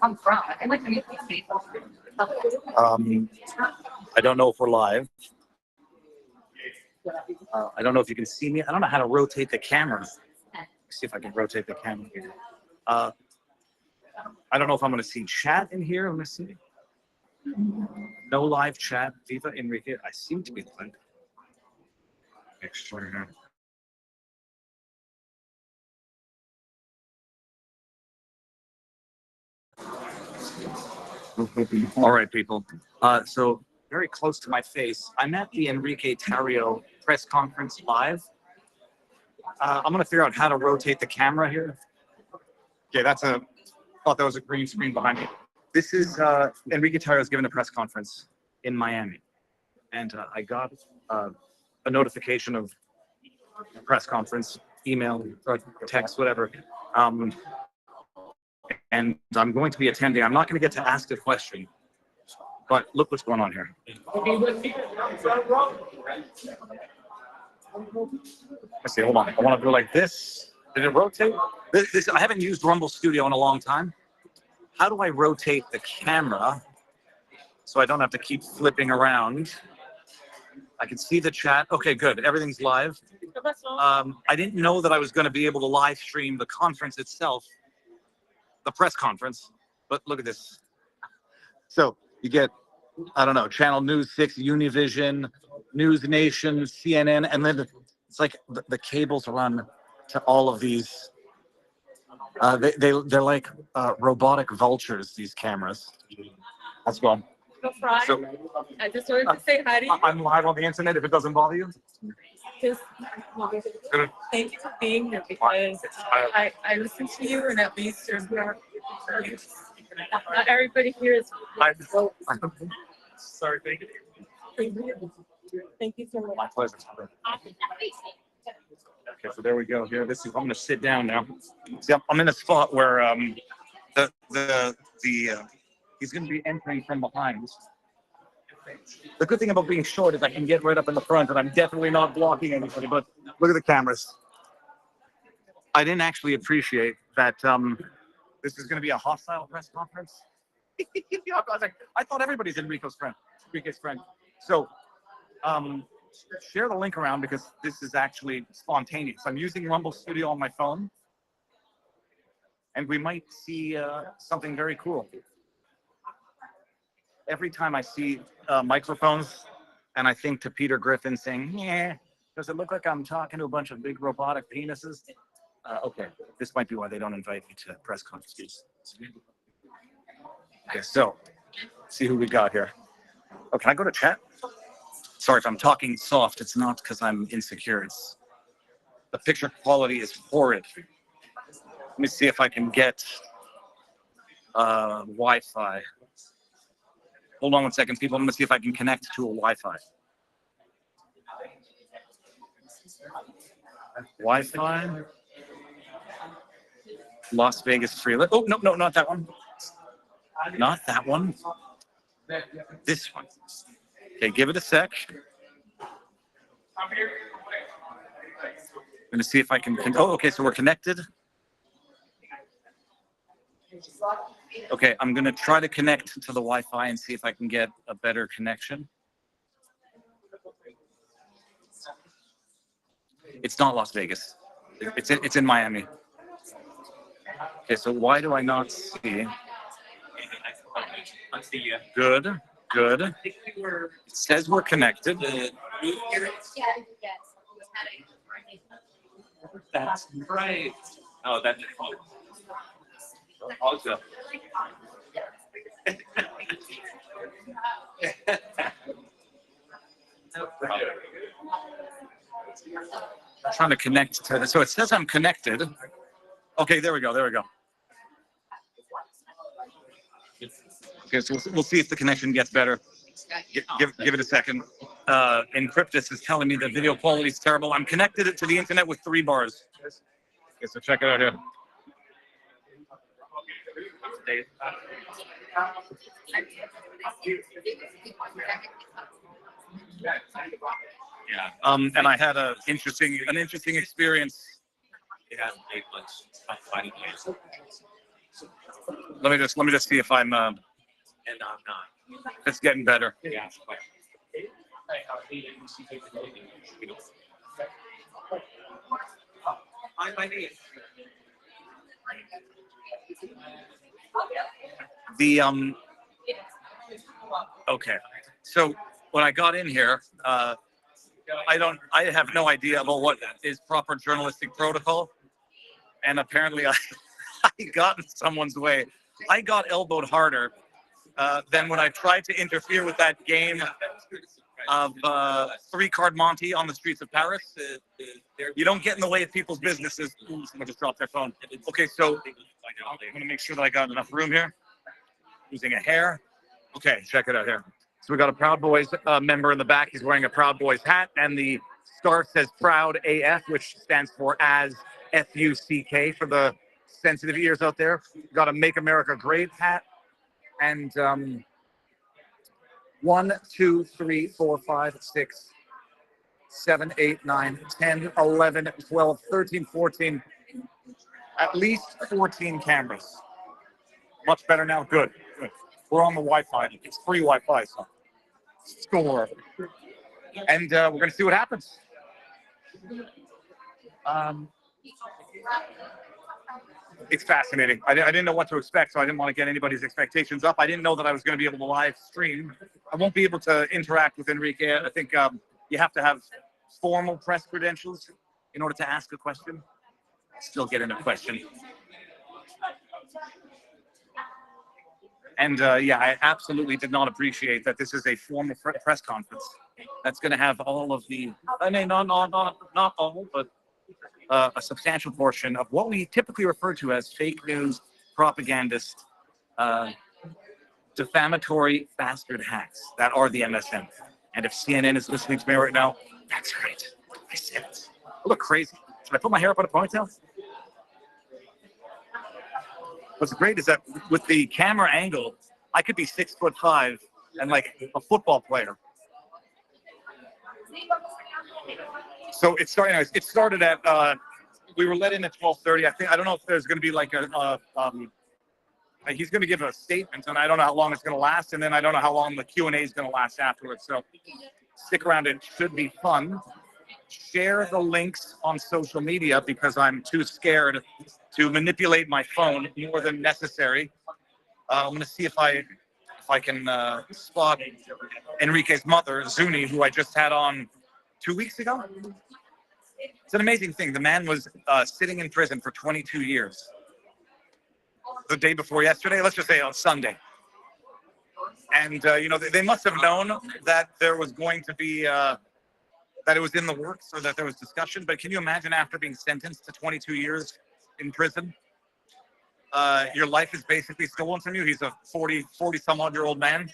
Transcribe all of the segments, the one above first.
come from? I like to meet these people. I don't know if we're live. I don't know if you can see me. I don't know how to rotate the camera. Let's see if I can rotate the camera. I don't know if I'm going to see chat in here. Let me see. No live chat. Viva Enrique. I seem to be live. Extraordinary. All right, people. So very close to my face, I'm at the Enrique Tarrio press conference live. I'm going to figure out how to rotate the camera here. Okay, thought that was a green screen behind me. This is Enrique Tarrio's given a press conference in Miami. And I got a notification of a press conference, email, or text, whatever. And I'm going to be attending. I'm not going to get to ask a question, but look what's going on here. Let's see, hold on. I want to go like this. Did it rotate? This I haven't used Rumble Studio in a long time. How do I rotate the camera so I don't have to keep flipping around? I can see the chat. Okay, good. Everything's live. I didn't know that I was going to be able to live stream the conference itself, the press conference, but look at this. So you get, I don't know, Channel News 6, Univision, News Nation, CNN, and then it's like the cables run to all of these. They're like robotic vultures, these cameras. How's it going? So, I just wanted to say hi to you. I'm live on the internet if it doesn't bother you. Just, thank you for being here because I listen to you and at least there's more. Not everybody here is. Sorry, thank you. Thank you so much. My pleasure. Okay, so there we go. Here, I'm going to sit down now. See, I'm in a spot where he's going to be entering from behind. The good thing about being short is I can get right up in the front, and I'm definitely not blocking anybody. But look at the cameras. I didn't actually appreciate that. This is going to be a hostile press conference. I thought everybody's Enrique's friend. So, share the link around because this is actually spontaneous. I'm using Rumble Studio on my phone, and we might see something very cool. Every time I see microphones, and I think to Peter Griffin saying, "Yeah, does it look like I'm talking to a bunch of big robotic penises?" Okay, this might be why they don't invite me to press conferences. Okay, so let's see who we got here. Oh, can I go to chat? Sorry if I'm talking soft. It's not because I'm insecure. The picture quality is horrid. Let me see if I can get Wi-Fi. Hold on one second, people. I'm going to see if I can connect to a Wi-Fi. Wi-Fi. Las Vegas free. Oh, no, not that one. Not that one. This one. Okay, give it a sec. I'm going to see if I can. Oh, okay, so we're connected. Okay, I'm going to try to connect to the Wi-Fi and see if I can get a better connection. It's not Las Vegas. It's in Miami. Okay, so why do I not see? Good. It says we're connected. That's right. Oh, that's also. I'm trying to connect to this. So it says I'm connected. Okay, there we go. Okay, so we'll see if the connection gets better. Give it a second. Encryptus is telling me the video quality is terrible. I'm connected to the internet with 3 bars. Okay, so check it out here. Yeah. And I had an interesting experience. Yeah, Let me just see if I'm And I'm not. it's getting better. Yeah. My name. The okay. So when I got in here, I have no idea about what is proper journalistic protocol, and apparently I got in someone's way. I got elbowed harder than when I tried to interfere with that game of three-card Monty on the streets of Paris. You don't get in the way of people's businesses. Ooh, someone just dropped their phone. Okay, so I'm going to make sure that I got enough room here. Using a hair. Okay, check it out here. So we got a Proud Boys member in the back. He's wearing a Proud Boys hat, and the scarf says Proud AF, which stands for as FUCK for the sensitive ears out there. Got a Make America Great hat, and 1, 2, 3, 4, 5, 6, 7, 8, 9, 10, 11, 12, 13, 14, at least 14 cameras. Much better now. Good. Good. We're on the Wi-Fi. It's free Wi-Fi, so score. And we're going to see what happens. It's fascinating. I didn't know what to expect, so I didn't want to get anybody's expectations up. I didn't know that I was going to be able to live stream. I won't be able to interact with Enrique. I think you have to have formal press credentials in order to ask a question. Still getting a question. And yeah, I absolutely did not appreciate that this is a formal press conference that's going to have all of the, I mean, not all, but a substantial portion of what we typically refer to as fake news, propagandist, defamatory bastard hacks that are the MSM. And if CNN is listening to me right now, that's right. I said it. I look crazy. Should I put my hair up on a ponytail? What's great is that with the camera angle, I could be 6'5" and like a football player. So it started at we were let in at 12:30. I don't know if there's going to be like he's going to give a statement, and I don't know how long it's going to last, and then I don't know how long the Q&A is going to last afterwards. So stick around. It should be fun. Share the links on social media because I'm too scared to manipulate my phone more than necessary. I'm going to see if I can spot Enrique's mother, Zuni, who I just had on 2 weeks ago. It's an amazing thing. The man was sitting in prison for 22 years. The day before yesterday, let's just say on Sunday. And, you know, they must have known that there was going to be, that it was in the works or that there was discussion. But can you imagine after being sentenced to 22 years in prison, your life is basically stolen from you? He's a 40 some odd year old man.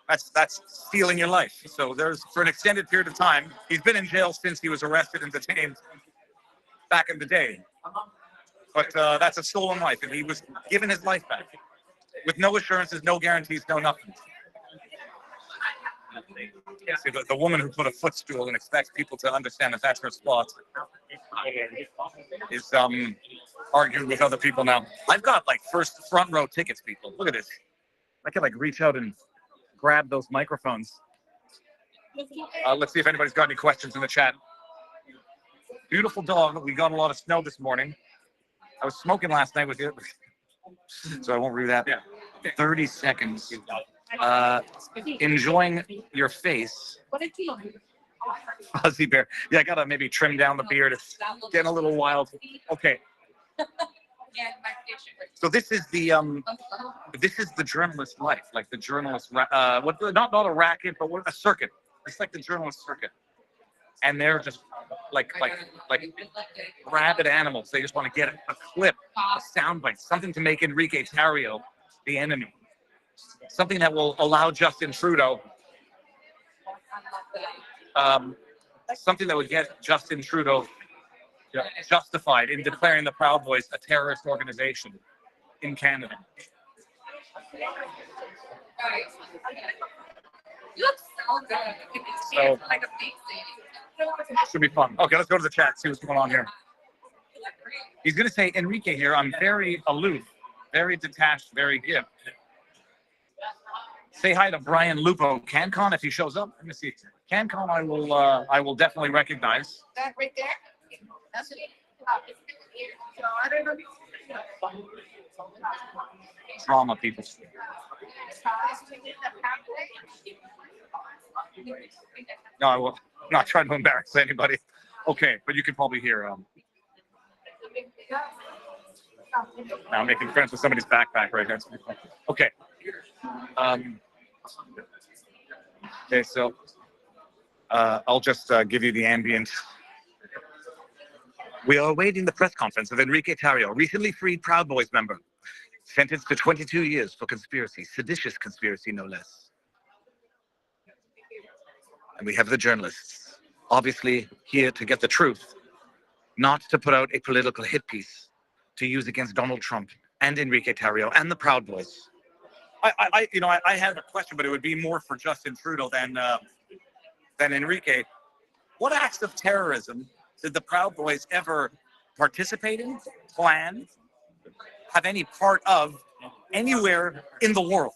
That's stealing your life. So there's, for an extended period of time, he's been in jail since he was arrested and detained back in the day. But that's a stolen life, and he was given his life back with no assurances, no guarantees, no nothing. See, the woman who put a footstool and expects people to understand that that's her spot is arguing with other people now. I've got like front row tickets, people. Look at this. I can like reach out and grab those microphones. Let's see if anybody's got any questions in the chat. Beautiful dog. We got a lot of snow this morning. I was smoking last night with you, so I won't read that. 30 seconds. Enjoying your face. Fuzzy bear. Yeah, I gotta maybe trim down the beard. It's getting a little wild. Okay. So this is the journalist life, like the journalist not a racket, but a circuit. It's like the journalist circuit, and they're just like rabid animals. They just want to get a clip, a soundbite, something to make Enrique Tarrio the enemy, something that will allow Justin Trudeau, something that would get Justin Trudeau justified in declaring the Proud Boys a terrorist organization in Canada. You look so good. So like a big should be fun. Okay, let's go to the chat, see what's going on here. He's going to say, Enrique here, I'm very aloof, very detached, very gift. Say hi to Brian Lupo, CanCon, if he shows up. Let me see. CanCon, I will definitely recognize. That right there. That's it. Drama people. No, I will not try to embarrass anybody. Okay, but you can probably hear. Now I'm making friends with somebody's backpack right here. Okay. Okay, so I'll just give you the ambient. We are awaiting the press conference of Enrique Tarrio, recently freed Proud Boys member, sentenced to 22 years for conspiracy, seditious conspiracy, no less. And we have the journalists, obviously here to get the truth, not to put out a political hit piece to use against Donald Trump and Enrique Tarrio and the Proud Boys. I have a question, but it would be more for Justin Trudeau than Enrique. What acts of terrorism did the Proud Boys ever participate in, plan, have any part of anywhere in the world?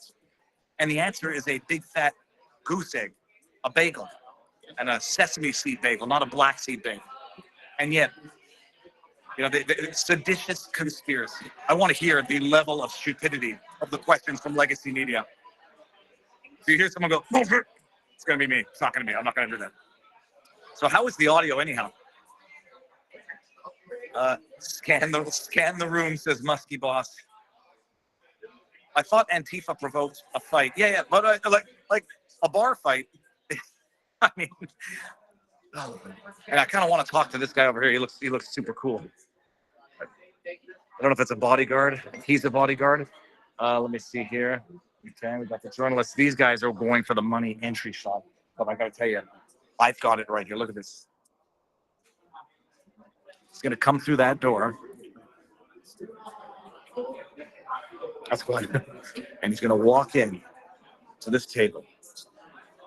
And the answer is a big fat goose egg, a bagel, and a sesame seed bagel, not a black seed bagel. And yet, the seditious conspiracy. I want to hear the level of stupidity of the questions from legacy media. If you hear someone go, it's going to be me. It's not going to be. I'm not going to do that. So how is the audio anyhow? Scan the room, says Muskie Boss. I thought Antifa provoked a fight. Yeah, but like a bar fight. I mean, and I kind of want to talk to this guy over here. He looks super cool. I don't know if it's a bodyguard. He's a bodyguard. Let me see here. Okay, we got the journalists. These guys are going for the money entry shot. But I got to tell you, I've got it right here. Look at this. He's going to come through that door. That's good. And he's going to walk in to this table,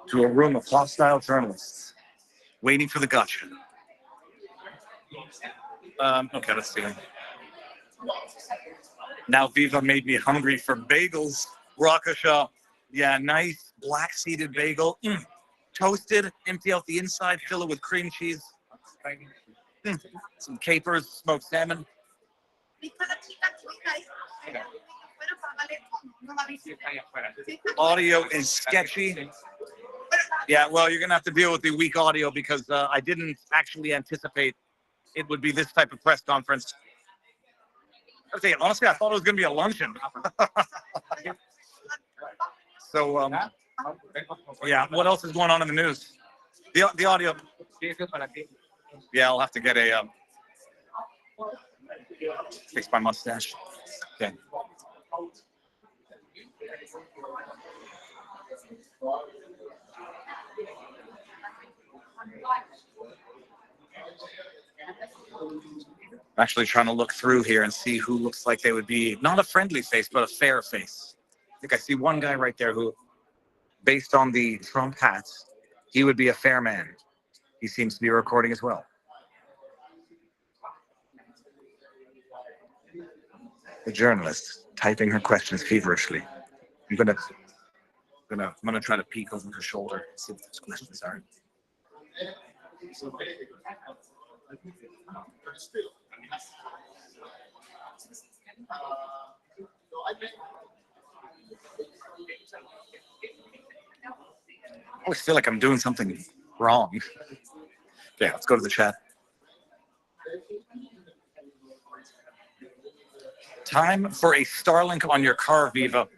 to a room of hostile journalists, waiting for the gotcha. Okay, let's see. Now Viva made me hungry for bagels. Rakasha. Yeah, nice black-seeded bagel. Toasted, empty out the inside, fill it with cream cheese. Some capers, smoked salmon. Audio is sketchy. Yeah, well, you're going to have to deal with the weak audio because I didn't actually anticipate it would be this type of press conference. Honestly, I thought it was going to be a luncheon. So, yeah, what else is going on in the news? The audio. Yeah, I'll have to get a fix my mustache. Okay. I'm actually trying to look through here and see who looks like they would be not a friendly face, but a fair face. I think I see one guy right there who, based on the Trump hats, he would be a fair man. He seems to be recording as well. The journalist typing her questions feverishly. I'm gonna try to peek over her shoulder and see what those questions are. I always feel like I'm doing something wrong. Okay, let's go to the chat. Time for a Starlink on your car, Viva.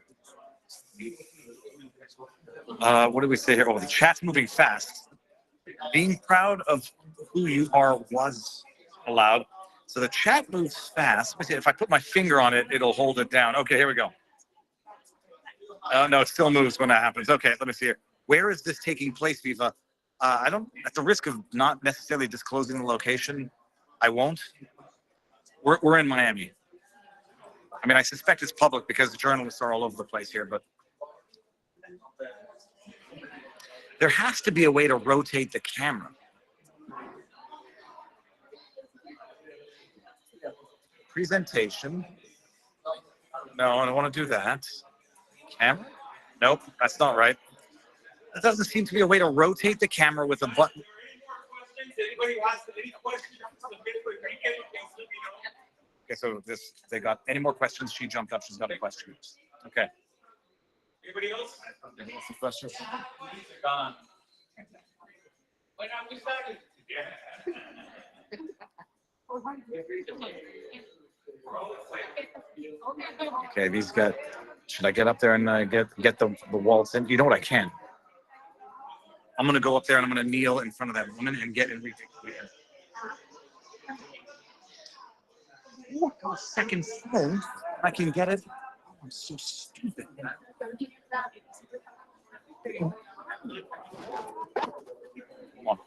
What do we say here? Oh, the chat's moving fast. Being proud of who you are was allowed. So the chat moves fast. Let me see, if I put my finger on it, it'll hold it down. Okay, here we go. No, it still moves when that happens. Okay, let me see here. Where is this taking place, Viva? I don't, at the risk of not necessarily disclosing the location, I won't. We're in Miami. I mean, I suspect it's public because the journalists are all over the place here, but there has to be a way to rotate the camera. Presentation. No, I don't want to do that. Camera? Nope, that's not right. There doesn't seem to be a way to rotate the camera with a button. Okay, so they got any more questions? She jumped up. She's got a question. Okay. Anybody else? Some questions? Okay, these got. Should I get up there and get the waltz in? You know what? I can. I'm gonna go up there and I'm gonna kneel in front of that woman and get Enrique. What a second phone? I can get it. I'm so stupid. Come on.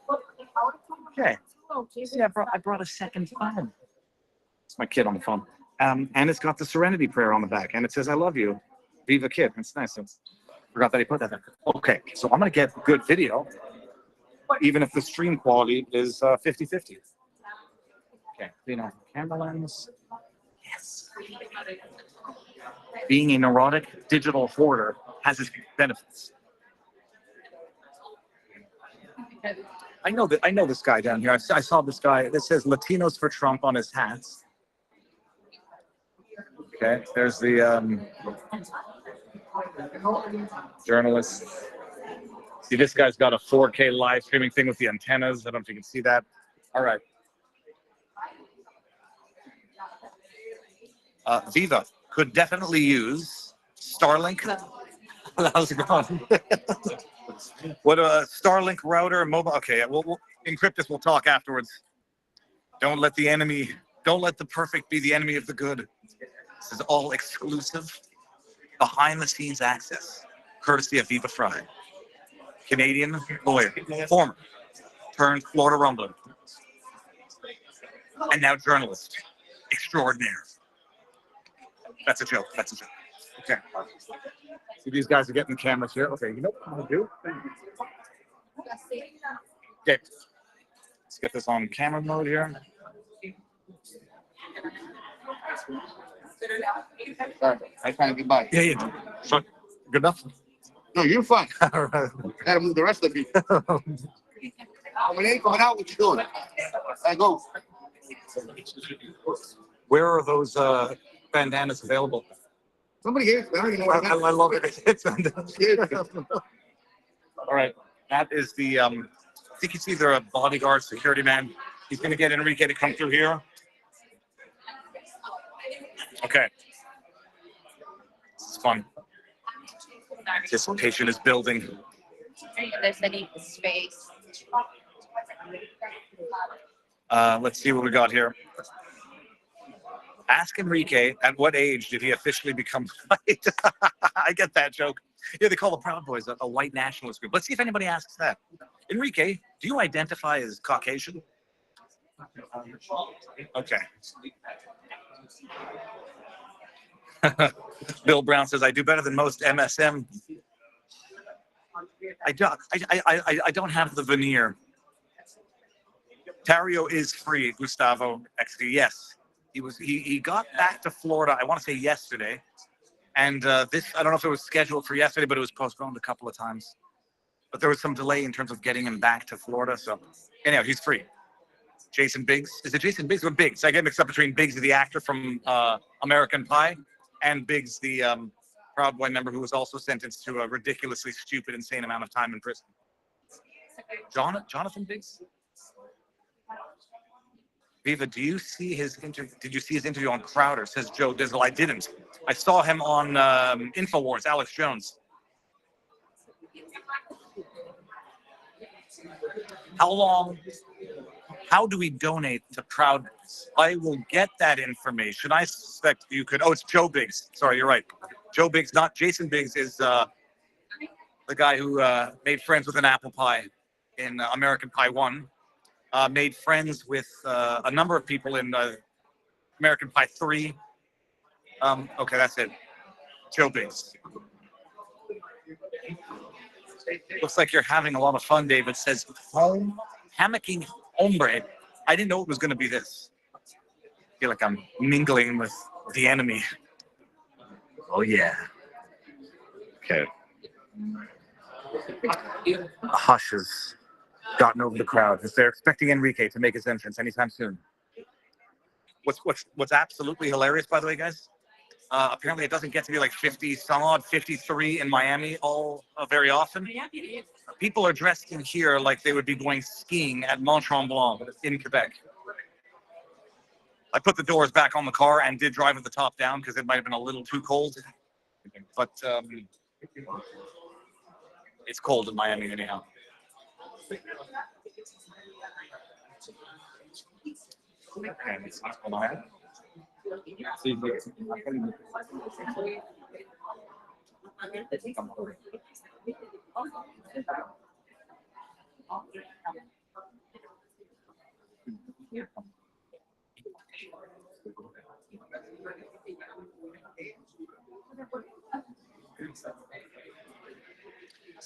Okay. See, I brought a second phone. It's my kid on the phone. And it's got the Serenity Prayer on the back, and it says "I love you, Viva Kid." It's nice. Forgot that he put that there. Okay, so I'm gonna get good video, even if the stream quality is 50-50. Okay, camera lens. Yes. Being a neurotic digital hoarder has its benefits. I know this guy down here. I saw this guy that says "Latinos for Trump" on his hats. Okay, there's the journalist. See, this guy's got a 4K live streaming thing with the antennas. I don't know if you can see that. All right. Viva could definitely use Starlink. How's it going? What a Starlink router, mobile. Okay, we'll encrypt this. We'll talk afterwards. Don't let the perfect be the enemy of the good. This is all exclusive, behind-the-scenes access, courtesy of Viva Fry, Canadian lawyer, former, turned Florida Rumbler, and now journalist extraordinaire. That's a joke. Okay. See, these guys are getting the cameras here. Okay, you know what I'm gonna do? Okay. Let's get this on camera mode here. Sorry, I trying to get by. Yeah. So, good enough? No, you're fine. All right. Gotta move the rest of you. Coming in, coming out, what you doing? I go. Where are those bandanas available? Somebody gave it. I don't even know what I love it. It's bandanas. Yeah. All right. That is the, I think it's either a bodyguard, security man. He's going to get Enrique to come through here. Okay. This is fun. Anticipation is building. There's any space. Let's see what we got here. Ask Enrique, at what age did he officially become white? I get that joke. Yeah, they call the Proud Boys a white nationalist group. Let's see if anybody asks that. Enrique, do you identify as Caucasian? Okay. Bill Brown says, I do better than most MSM. I don't have the veneer. Tarrio is free, Gustavo XD. Yes. He got back to Florida, I want to say yesterday. And this, I don't know if it was scheduled for yesterday, but it was postponed a couple of times. But there was some delay in terms of getting him back to Florida. So anyhow, he's free. Jason Biggs. Is it Jason Biggs or Biggs? I get mixed up between Biggs, the actor from American Pie, and Biggs, the Proud Boy member who was also sentenced to a ridiculously stupid, insane amount of time in prison. Jonathan Biggs? Viva, did you see his interview on Crowder? Says Joe Dizzle. I didn't. I saw him on InfoWars, Alex Jones. How do we donate to Proud Boys? I will get that information. I suspect you could. Oh, it's Joe Biggs. Sorry, you're right. Joe Biggs, not Jason Biggs, is the guy who made friends with an apple pie in American Pie 1. Made friends with a number of people in American Pie 3. Okay, that's it. Joe Biggs. Looks like you're having a lot of fun, David. Says, hammocking hombre. I didn't know it was going to be this. feel like I'm mingling with the enemy. Oh yeah. Okay. A hush has gotten over the crowd as they're expecting Enrique to make his entrance anytime soon. What's absolutely hilarious, by the way, guys? Apparently, it doesn't get to be like 50 some odd, 53 in Miami all very often. People are dressed in here like they would be going skiing at Mont Tremblant in Quebec. I put the doors back on the car and did drive with the top down because it might have been a little too cold. But it's cold in Miami anyhow.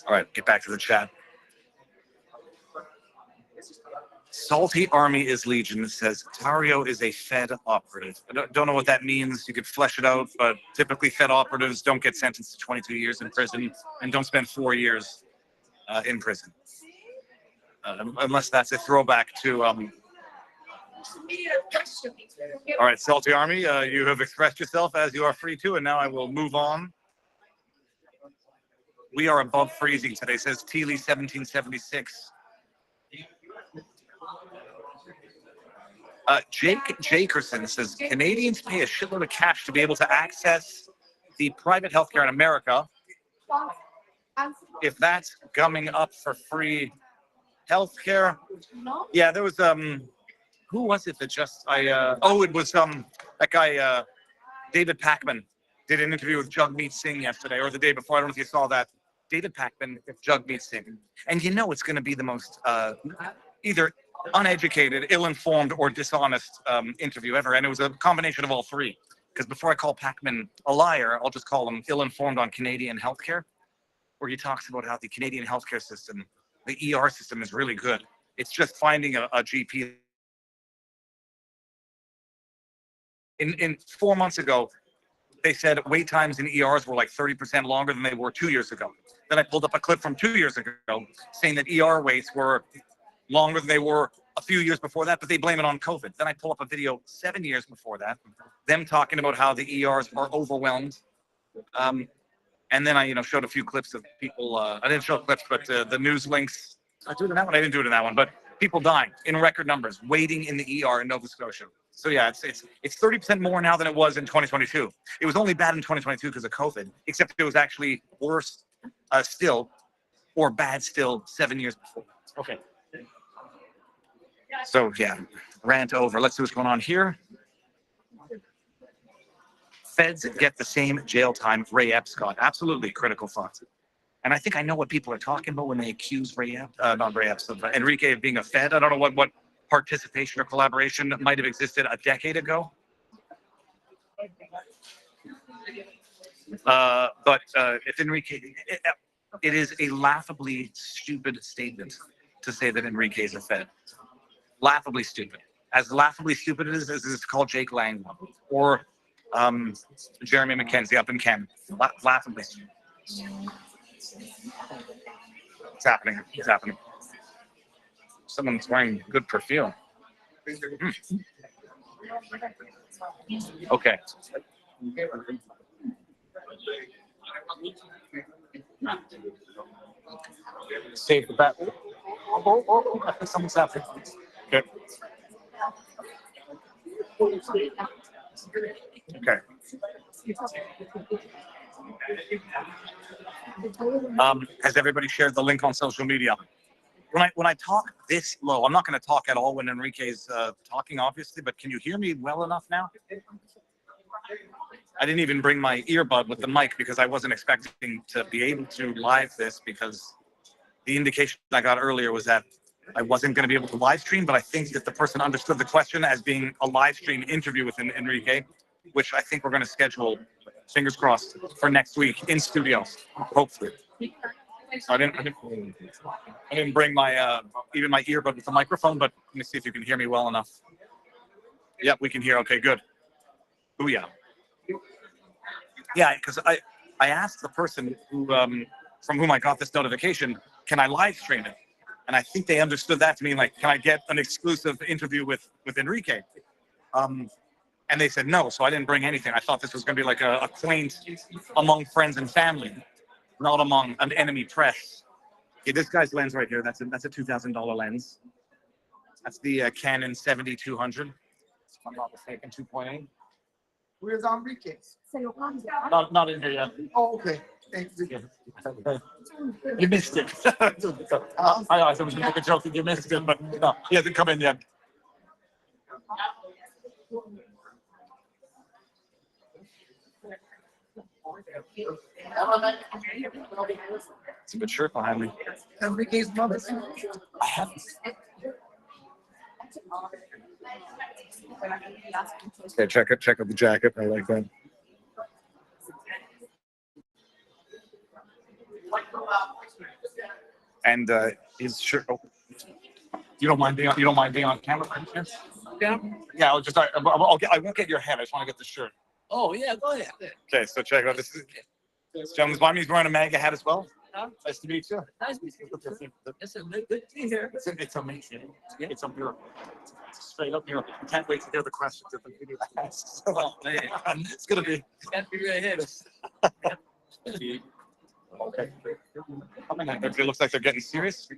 All right, get back to the chat. Salty Army is Legion says Tarrio is a Fed operative. I don't know what that means. You could flesh it out, but typically Fed operatives don't get sentenced to 22 years in prison and don't spend 4 years in prison. Unless that's a throwback to... All right, Salty Army, you have expressed yourself as you are free to, and now I will move on. We are above freezing today, says Teely 1776. Jake Jakerson says Canadians pay a shitload of cash to be able to access the private healthcare in America. If that's gumming up for free healthcare, yeah, there was who was it that just it was that guy David Pakman did an interview with Jagmeet Singh yesterday or the day before. I don't know if you saw that. David Pakman, Jagmeet Singh, and you know it's going to be the most either uneducated, ill-informed, or dishonest interview ever. And it was a combination of all three. Because before I call Pakman a liar, I'll just call him ill-informed on Canadian healthcare, where he talks about how the Canadian healthcare system, the ER system, is really good. It's just finding a GP. In 4 months ago, they said wait times in ERs were like 30% longer than they were 2 years ago. Then I pulled up a clip from 2 years ago saying that ER waits were longer than they were a few years before that, but they blame it on COVID. Then I pull up a video 7 years before that, them talking about how the ERs are overwhelmed. And then I, showed a few clips of people. I didn't show clips, but the news links. I do it in that one. I didn't do it in that one, but people dying in record numbers, waiting in the ER in Nova Scotia. So yeah, it's 30% more now than it was in 2022. It was only bad in 2022 because of COVID, except it was actually worse still, or bad still 7 years before. Okay. So yeah, rant over. Let's see what's going on here. Feds get the same jail time Ray Epps got. Absolutely critical thoughts. And I think I know what people are talking about when they accuse not Ray Epps, of Enrique of being a Fed. I don't know what participation or collaboration might have existed a decade ago. But if Enrique, it is a laughably stupid statement to say that Enrique is a Fed. Laughably stupid. As laughably stupid as it's called Jake Lang or Jeremy McKenzie up in Canada. Laughably stupid. It's happening. It's happening. Someone's wearing good perfume. Okay. Save the bat. Oh, I think someone's happening. Okay. Okay. Has everybody shared the link on social media? When I talk this low, I'm not going to talk at all when Enrique's talking, obviously, but can you hear me well enough now? I didn't even bring my earbud with the mic because I wasn't expecting to be able to live this because the indication I got earlier was that I wasn't going to be able to live stream, but I think that the person understood the question as being a live stream interview with Enrique, which I think we're going to schedule, fingers crossed, for next week in studio, hopefully. So I didn't bring my even my earbud with the microphone, but let me see if you can hear me well enough. Yep, we can hear. Okay, good. Booyah. Yeah, because I asked the person who from whom I got this notification, can I live stream it? And I think they understood that to mean like, can I get an exclusive interview with Enrique? And they said no, so I didn't bring anything. I thought this was going to be like a quaint among friends and family, not among an enemy press. Okay, this guy's lens right here. That's a $2,000 lens. That's the Canon 7200. If I'm not mistaken, 2.8. Where's Enrique? Not in here yet. Oh, okay. Thanks. You missed it. I was going to make a joke that you missed it, but no, he hasn't come in yet. It's a good shirt behind me. Enrique's mother. I haven't. Okay, check out the jacket. I like that. And his shirt. Oh, you don't mind being on camera? Yeah. Yeah, I won't get your head. I just want to get the shirt. Oh yeah, go ahead. Okay, so check it out. This gentleman's behind me. He's wearing a MAGA hat as well. Huh? Nice to meet you. Nice to meet you. It's a good to be here. It's amazing. It's a miracle. It's straight up miracle. I can't wait to hear the questions that the video asks. Oh man, It's gonna be. got to be right here. Okay. It looks like they're getting serious.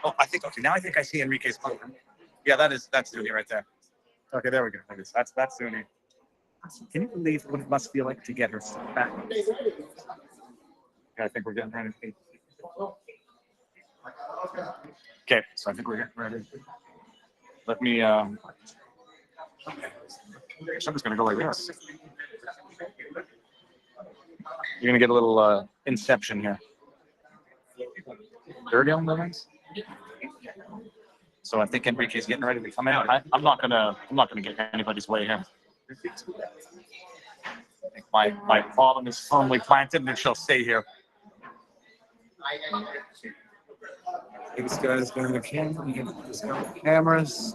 Oh, now I think I see Enrique's phone. Yeah, that's Zuni right there. Okay, there we go. That's Zuni. Can you believe what it must feel like to get her back? Yeah, I think we're getting ready. Okay, so I think we're getting ready. Let me. I'm just gonna go like this. You're gonna get a little inception here. Dirty on the lens. So I think Enrique's getting ready to come in. I'm not gonna get anybody's way here. I think my bottom is firmly planted and it shall stay here. This guy's going to the camera. This guy with the cameras.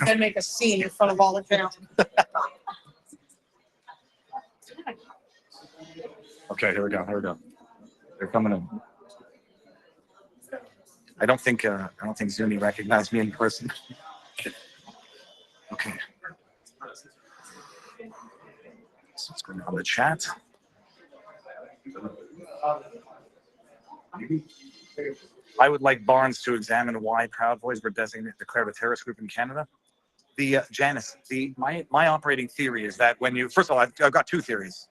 Then make a scene in front of all the family. Okay, here we go. They're coming in. I don't think Zuni recognized me in person. Okay. So let's go on the chat. I would like Barnes to examine why Proud Boys were declared a terrorist group in Canada. Janice, my operating theory is that first of all, I've got two theories.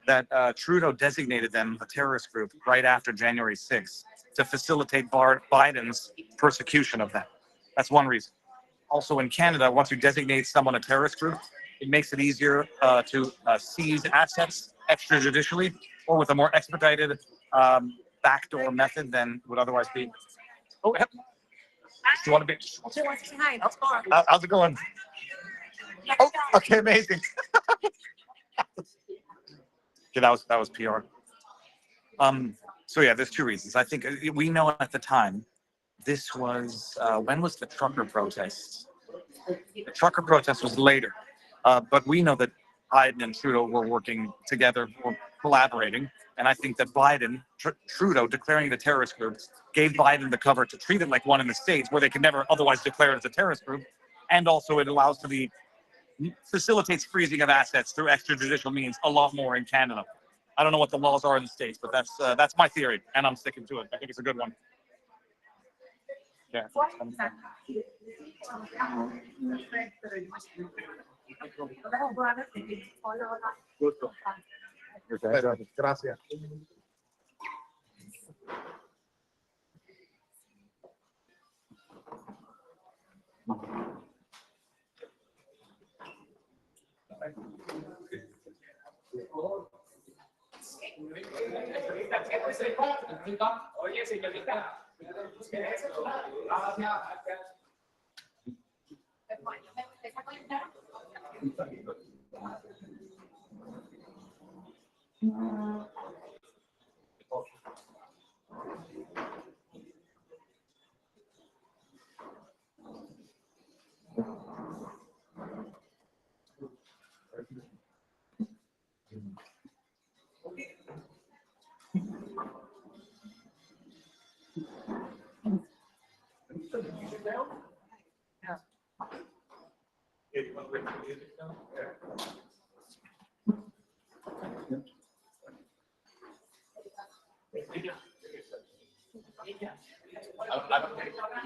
That Trudeau designated them a terrorist group right after January 6th to facilitate Biden's persecution of them. That's one reason. Also in Canada, once you designate someone a terrorist group, it makes it easier to seize assets extrajudicially or with a more expedited backdoor method than would otherwise be. Oh, yep. Do you want to be? How's it going? Oh, okay, amazing. Okay, that was PR. So yeah, there's two reasons. I think we know at the time, this was when was the trucker protest? The trucker protest was later, but we know that Biden and Trudeau were working together, or collaborating, and I think that Trudeau declaring the terrorist group gave Biden the cover to treat it like one in the States, where they could never otherwise declare it as a terrorist group, and also it allows to be facilitates freezing of assets through extrajudicial means a lot more in Canada. I don't know what the laws are in the States, but that's my theory, and I'm sticking to it. I think it's a good one. Yeah. Gracias. Oye, señorita.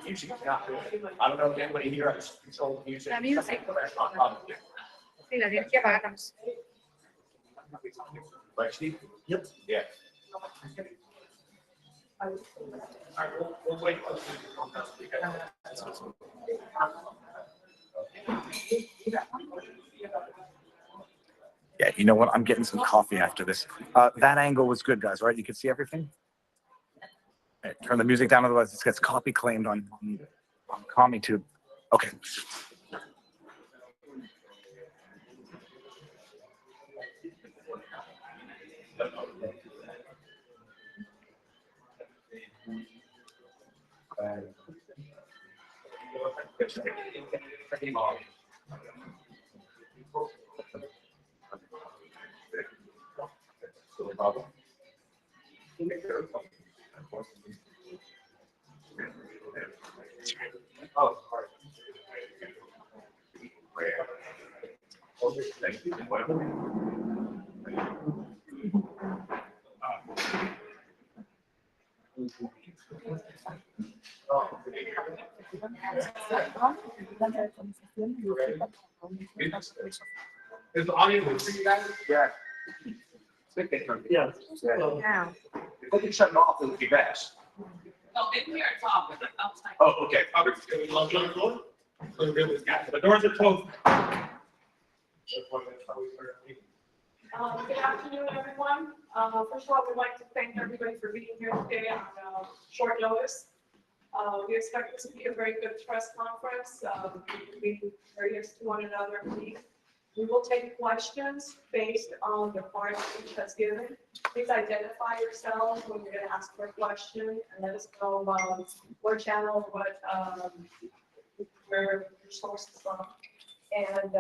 Usually, I don't know if anybody here has control music. La music. Probably. Sí, la tienes que apagar. Right, Steve? Yep. Yeah. All right, we'll wait. Yeah, you know what? I'm getting some coffee after this. That angle was good, guys, right? You can see everything? All right, turn the music down, otherwise it gets copy claimed on CommyTube. Okay. Oh, is the audio good for you guys? Yeah. Yeah. Yeah. If they can shut it off, it would be best. Oh, in here, it's off, but outside. Oh, okay. The doors are closed. Good afternoon, everyone. First of all, we'd like to thank everybody for being here today on short notice. We expect this to be a very good press conference. We are courteous to one another. We will take questions based on the part each has given. Please identify yourselves when you're going to ask for a question and let us know what channel, where your source is from. And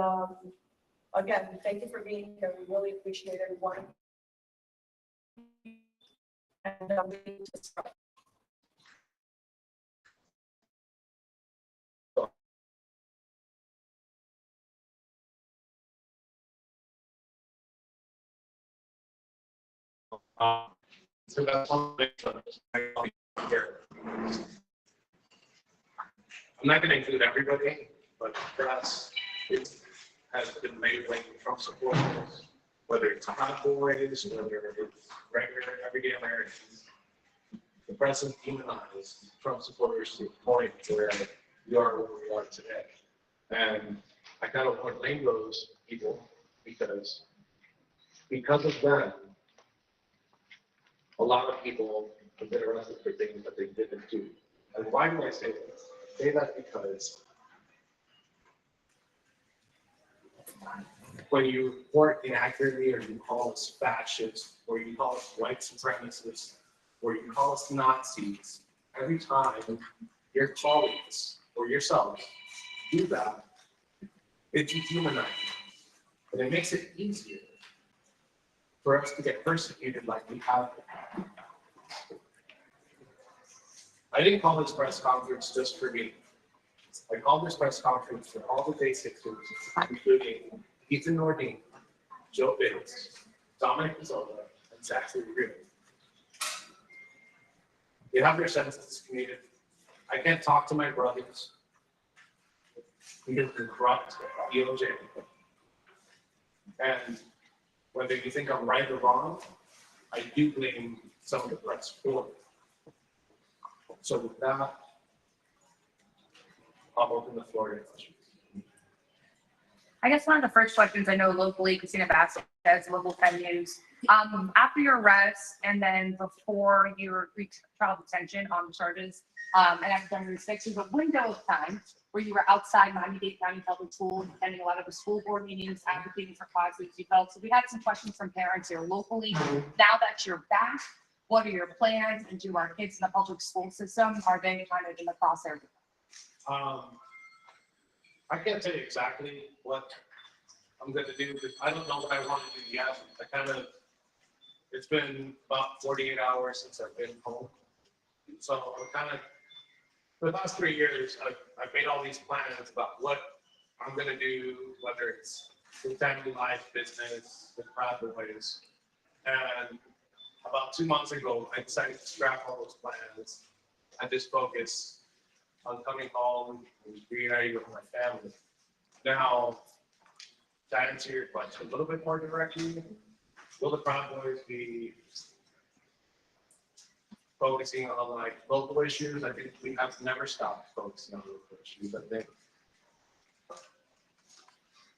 again, thank you for being here. We really appreciate everyone. And we need to start. So that's one of the things here. I'm not going to include everybody, but for us, it has been labeling Trump supporters, whether it's hot boys, whether it's regular everyday Americans. The president demonized Trump supporters to the point where we are where we are today. And I kind of want to blame those people because of them, a lot of people have been arrested for things that they didn't do. And why do I say this? I say that because when you report inaccurately, or you call us fascists, or you call us white supremacists, or you call us Nazis, every time your colleagues or yourself do that, it dehumanizes. And it makes it easier for us to get persecuted like we have been. I didn't call this press conference just for me. I called this press conference for all the basics, including Ethan Nordine, Joe Biggs, Dominic Mazzola, and Zachary Real. They have their sentences commuted. I can't talk to my brothers because they're corrupt DOJ. And whether you think I'm right or wrong, I do blame some of the press for it. So with that, I'll open the floor to questions. I guess one of the first questions I know locally, Christina Bass has local 10 News. After your arrest and then before your trial detention on the charges, and after January 6th, there's a window of time where you were outside Miami-Dade County Public Schools, attending a lot of the school board meetings, advocating for causes you felt. So we had some questions from parents here locally. Now that you're back, what are your plans? And do our kids in the public school system, are they kind of in the crosshair? I can't tell you exactly what I'm gonna do, because I don't know what I want to do yet. It's been about 48 hours since I've been home. So I'm for the last 3 years, I've made all these plans about what I'm gonna do, whether it's the family life, business, the Proud Boys. And about 2 months ago, I decided to scrap all those plans and just focus on coming home and reuniting with my family. Now, to answer your question a little bit more directly, will the Proud Boys be focusing on like local issues? I think we have never stopped focusing on local issues. I think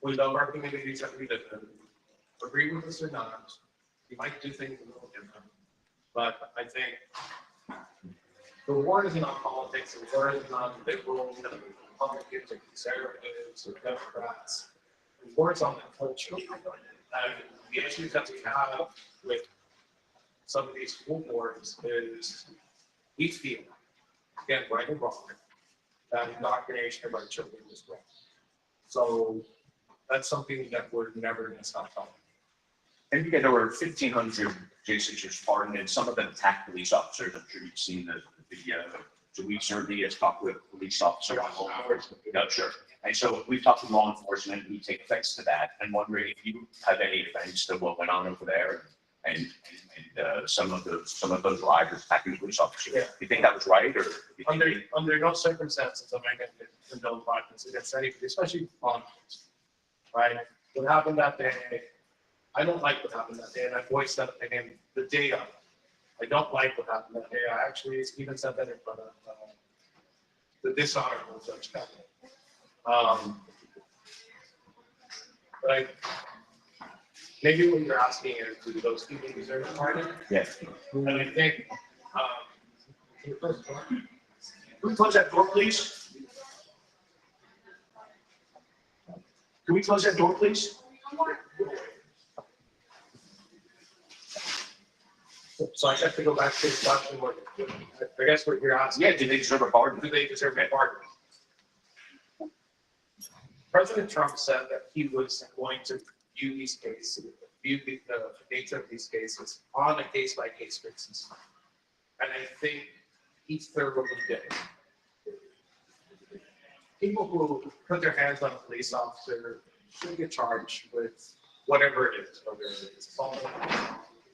we love our communities that we live in. Agree with us or not, we might do things a little different. But I think the war isn't on politics, the war isn't on liberals, Republicans, or conservatives, or Democrats. The war is on the culture. And the issues that we have with some of these school boards is we feel, again, right or wrong, that indoctrination of our children is wrong. So that's something that we're never going to stop talking. And again, there were 1,500 J6ers pardoned, and some of them attacked police officers. I'm sure you've seen the video. So we certainly have talked with police officers. No, sure. And so we've talked with law enforcement, we take offense to that. And wondering if you have any offense to what went on over there and some of those drivers attacking police officers. Yeah. You think that was right, or under no circumstances am I going to condone violence against anybody, especially on, right? What happened that day? I don't like what happened that day, and I voiced that opinion the day of. I don't like what happened that day. I actually even said that in front of the dishonorable Judge Kevin. But maybe what you're asking is, do those people deserve a pardon? Yes. And I think, Can we close that door, please? Can we close that door, please? so I have to go back to the question, I guess what you're asking. Yeah, do they deserve a pardon? Do they deserve a pardon? President Trump said that he was going to view these cases, view the nature of these cases on a case-by-case basis. And I think he thoroughly did. People who put their hands on a police officer should get charged with whatever it is, whether it's assault.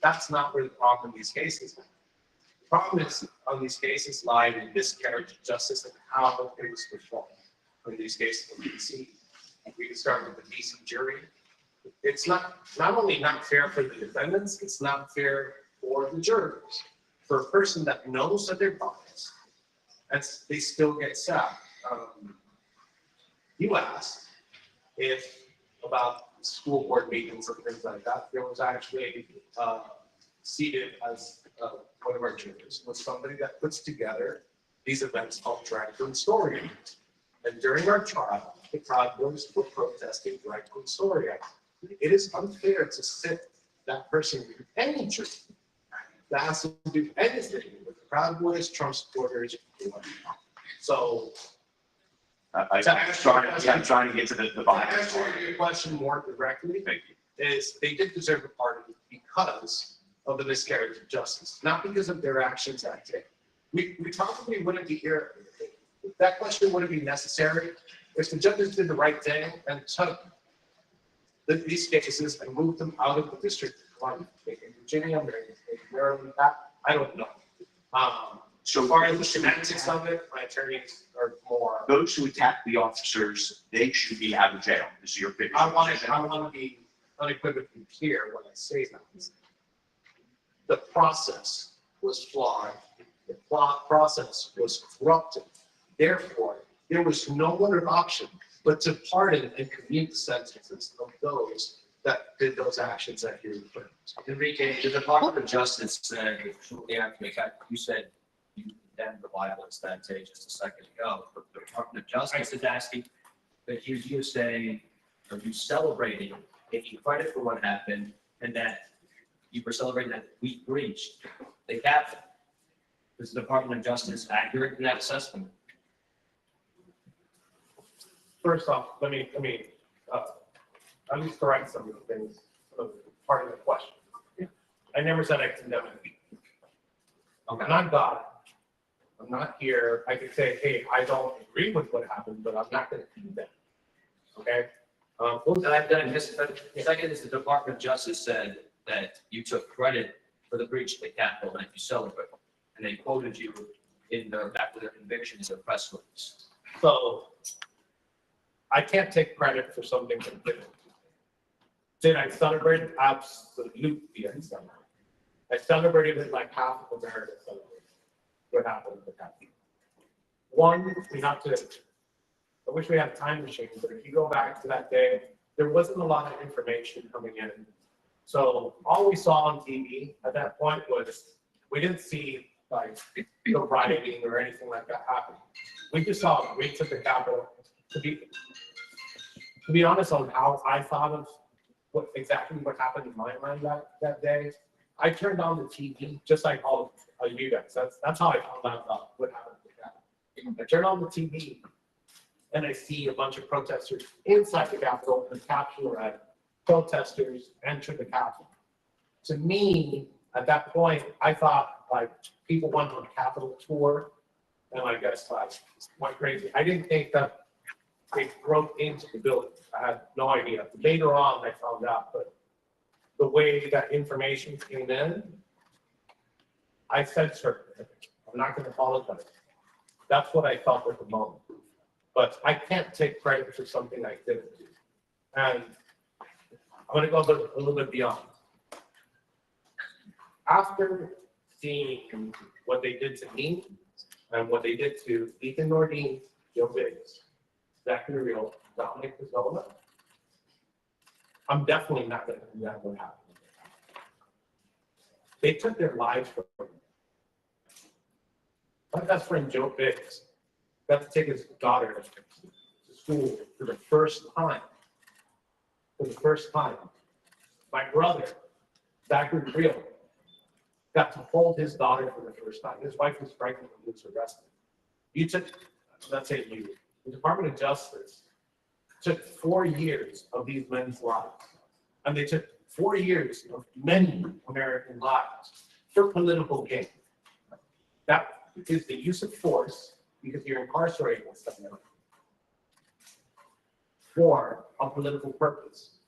That's not where the problem in these cases is. The problem is on these cases lie in miscarriage of justice and how it was performed. In these cases in DC, we can start with the DC jury. It's not only not fair for the defendants, it's not fair for the jurors. For a person that knows that they're biased, and they still get sacked. You asked if about school board meetings and things like that. There was actually seated as one of our jurors was somebody that puts together these events called Drag Queen Story. And during our trial, the Proud Boys were protesting Drag Queen Story. It is unfair to sit that person in any jury that has to do anything with the Proud Boys, Trump supporters. So I'm trying to get to the bottom. to answer your question more directly, is they did deserve a pardon because of the miscarriage of justice, not because of their actions that day. We probably wouldn't be here. That question wouldn't be necessary if the judges did the right thing and took these cases and moved them out of the district of Columbia, in Virginia, Maryland, I don't know. So far as the semantics of it, my attorneys are more. Those who attack the officers, they should be out of jail. This is your opinion. I want to be unequivocally clear when I say that. The process was flawed. The process was corrupted. Therefore, there was no other option but to pardon and commute the sentences of those that did those actions that you referred to. Enrique, the Department of Justice said shortly after you said you condemned the violence that day just a second ago, but the Department of Justice is asking that you saying, or you celebrating, taking credit for what happened, and that you were celebrating that we breached the Capitol. Is the Department of Justice accurate in that assessment? First off, let me at least correct some of the things, part of the question. I never said I condemn it. I'm not God. I'm not here. I could say, hey, I don't agree with what happened, but I'm not going to condemn. Okay? I've done this, but second is the Department of Justice said that you took credit for the breach of the Capitol and you celebrated. And they quoted you in their back with their convictions of press release. So I can't take credit for something that didn't. Did I celebrate it? Absolutely, I celebrated. I celebrated it like half of America celebrated what happened with the Capitol. One, we have to, I wish we had a time machine, but if you go back to that day, there wasn't a lot of information coming in. So all we saw on TV at that point was, we didn't see like the rioting or anything like that happening. We just saw a breach of the Capitol. To be honest on how I thought of what happened in my mind that day, I turned on the TV just like all of you guys. That's how I found out about what happened with that. I turned on the TV and I see a bunch of protesters inside the Capitol and caption red protesters enter the Capitol. To me, at that point, I thought like people went on a Capitol tour and I guess like went crazy. I didn't think that they broke into the building. I had no idea. Later on, I found out, but the way that information came in, I censored it. I'm not going to apologize. That's what I felt at the moment. But I can't take credit for something I didn't do. And I'm going to go a little bit beyond. After seeing what they did to me and what they did to Ethan Nordine, Joe Biggs, Zachary Real, Dominic Pizzola, I'm definitely not going to do that what happened. They took their lives from me. My best friend Joe Biggs got to take his daughter to school for the first time. For the first time. My brother, Zachary Real, got to hold his daughter for the first time. His wife was pregnant when he was arrested. You took, let's say you, the Department of Justice took 4 years of these men's lives. And they took 4 years of many American lives for political gain. That is the use of force because you're incarcerating someone for a political purpose.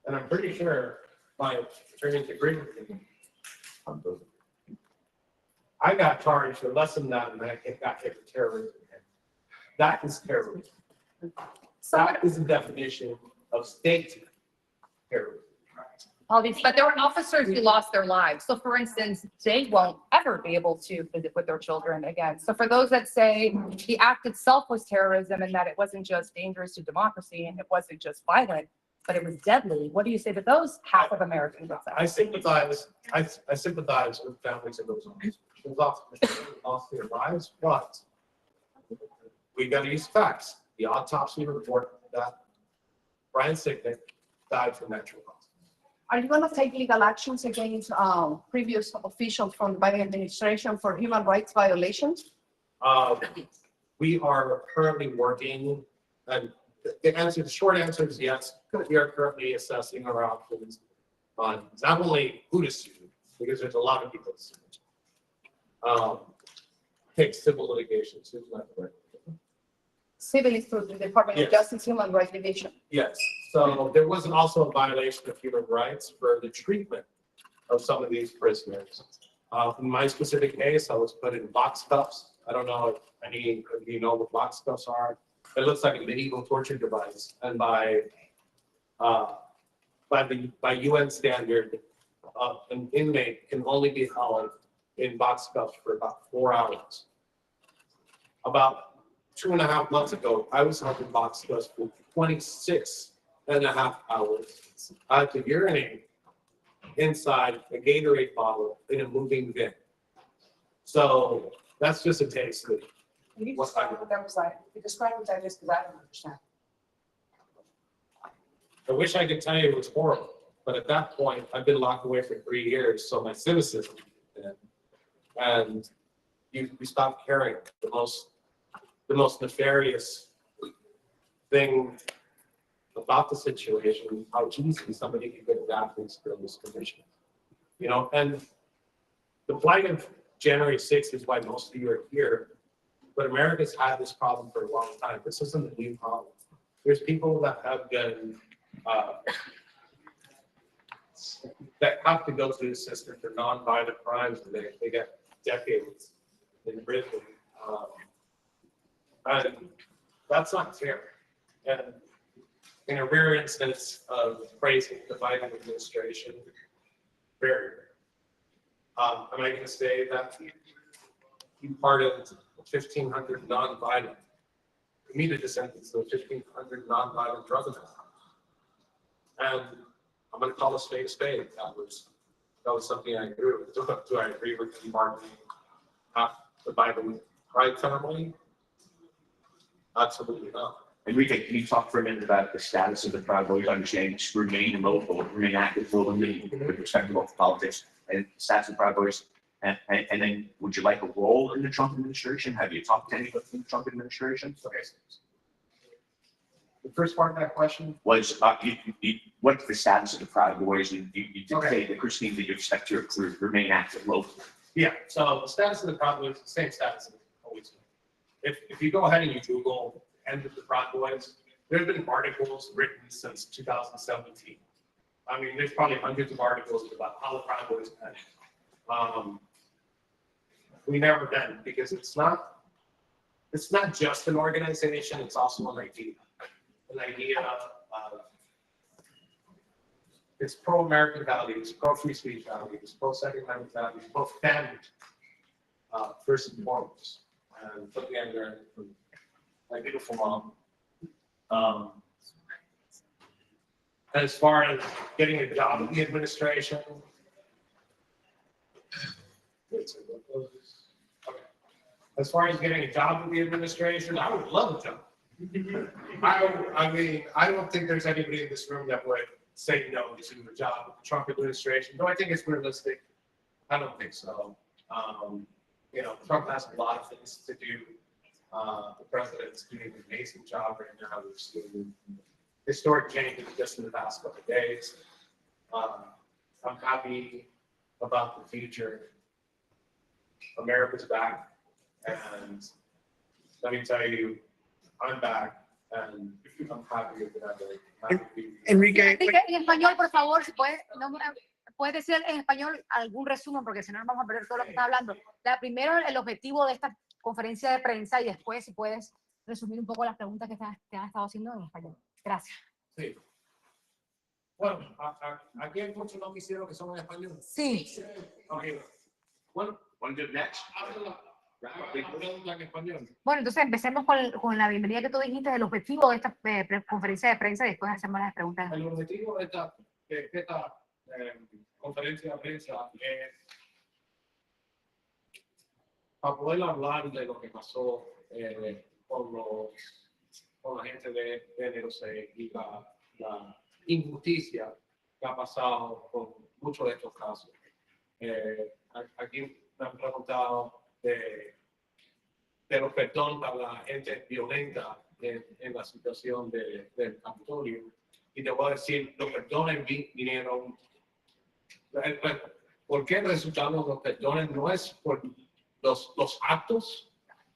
And I'm pretty sure my attorneys agree with me. I got charged for less than that and I got hit with terrorism. That is terrorism. That is the definition of state terrorism. But there were officers who lost their lives. So for instance, they won't ever be able to visit with their children again. So for those that say the act itself was terrorism and that it wasn't just dangerous to democracy and it wasn't just violent, but it was deadly, what do you say to those half of Americans? I sympathize with families of those officers. Those officers lost their lives, but we got to use facts. The autopsy report that Brian Sicknick died from natural causes. Are you going to take legal actions against previous officials from the Biden administration for human rights violations? We are currently working, and the short answer is yes. We are currently assessing our options on not only who to sue, because there's a lot of people to sue. Take civil litigation, suit not right. Civil is through the Department of Justice Human Rights Division. Yes, so there wasn't also a violation of human rights for the treatment of some of these prisoners. In my specific case, I was put in box cuffs. I don't know if any of you know what box cuffs are. It looks like a medieval torture device, and by UN standard, an inmate can only be held in box cuffs for about 4 hours. About 2.5 months ago, I was helping box dust for 26.5 hours. I had to urinate inside a Gatorade bottle in a moving bin. So that's just a taste of Can you What's describe that? what that was like? You describe what that is, because I don't understand. I wish I could tell you it was horrible, but at that point, I've been locked away for 3 years, so my cynicism, and you stop caring. The most nefarious thing about the situation, how easily somebody can get adapted to this condition. You know, and the plight of January 6th is why most of you are here, but America's had this problem for a long time. This isn't a new problem. There's people that have been that have to go through the system for non-violent crimes, and they get decades in prison. And that's not fair. And in a rare instance of praising the Biden administration, very rare. Am I going to say that you pardoned 1,500 non-violent, committed a sentence to 1,500 non-violent drug offenders? And I'm going to call a spade a spade. That was something I agree with. Do I agree with the pardoning the Biden crime family? Absolutely not. Enrique, can you talk for a minute about the status of the Proud Boys? Understanding to remain local, remain active locally with respect to local politics and status of the Proud Boys. And then, would you like a role in the Trump administration? Have you talked to anybody from the Trump administration? Okay. The first part of that question Was what's the status of the Proud Boys? You did Okay. say that Christine, that you expect to remain active locally. Yeah, so the status of the Proud Boys is the same status as it's always been. If you go ahead and you Google end of the Proud Boys, there's been articles written since 2017. I mean, there's probably hundreds of articles about how the Proud Boys end. We never been, because it's not just an organization, it's also an idea. An idea of it's pro-American values, pro-free speech values, pro-Second Amendment values, pro-family, first and foremost. And put together my beautiful mom. As far as getting a job in the administration, as far as getting a job in the administration, I would love a job. I mean, I don't think there's anybody in this room that would say no to a job with the Trump administration. Do I think it's realistic? I don't think so. You know, Trump has a lot of things to do. The president's doing an amazing job right now. We've seen historic changes just in the past couple of days. I'm happy about the future. America's back, and let me tell you, I'm back, and I'm happy with that. Enrique, En español, por favor, si puede, puede decir en español algún resumen, porque si no, nos vamos a perder todo lo que está hablando. Primero, el objetivo de esta conferencia de prensa, y después, si puedes resumir un poco las preguntas que te han estado haciendo en español. Gracias. Sí. Bueno, aquí hay muchos no quisieron que son en español. Sí. Okay. Bueno, Want to do next? habla en español. Bueno, entonces empecemos con la bienvenida que tú dijiste del objetivo de esta conferencia de prensa y después hacemos las preguntas. El objetivo de esta conferencia de prensa es para poder hablar de lo que pasó con la gente de género y la injusticia que ha pasado con muchos de estos casos. Aquí me han preguntado de los perdón para la gente violenta en la situación del Capitolio. Y te voy a decir, los perdones vinieron. ¿Por qué el resultado de los perdones no es por los actos,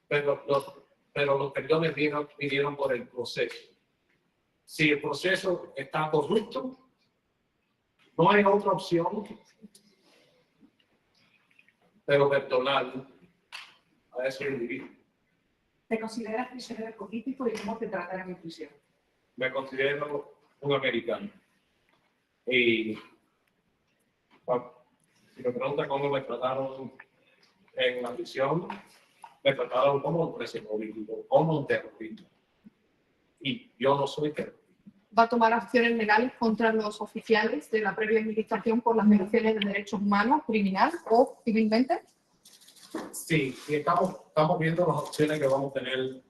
pero los perdones vinieron por el proceso? Si el proceso está corrupto, no hay otra opción pero perdonar a ese individuo. ¿Te consideras prisionero político y cómo te tratan en prisión? Me considero un americano. Y si me pregunta cómo me trataron en la prisión, me trataron como un preso político, como un terrorista. Y yo no soy terrorista. Va a tomar acciones legales contra los oficiales de la previa administración por las violaciones de derechos humanos, criminal o civilmente. Sí, y estamos viendo las opciones que vamos a tener,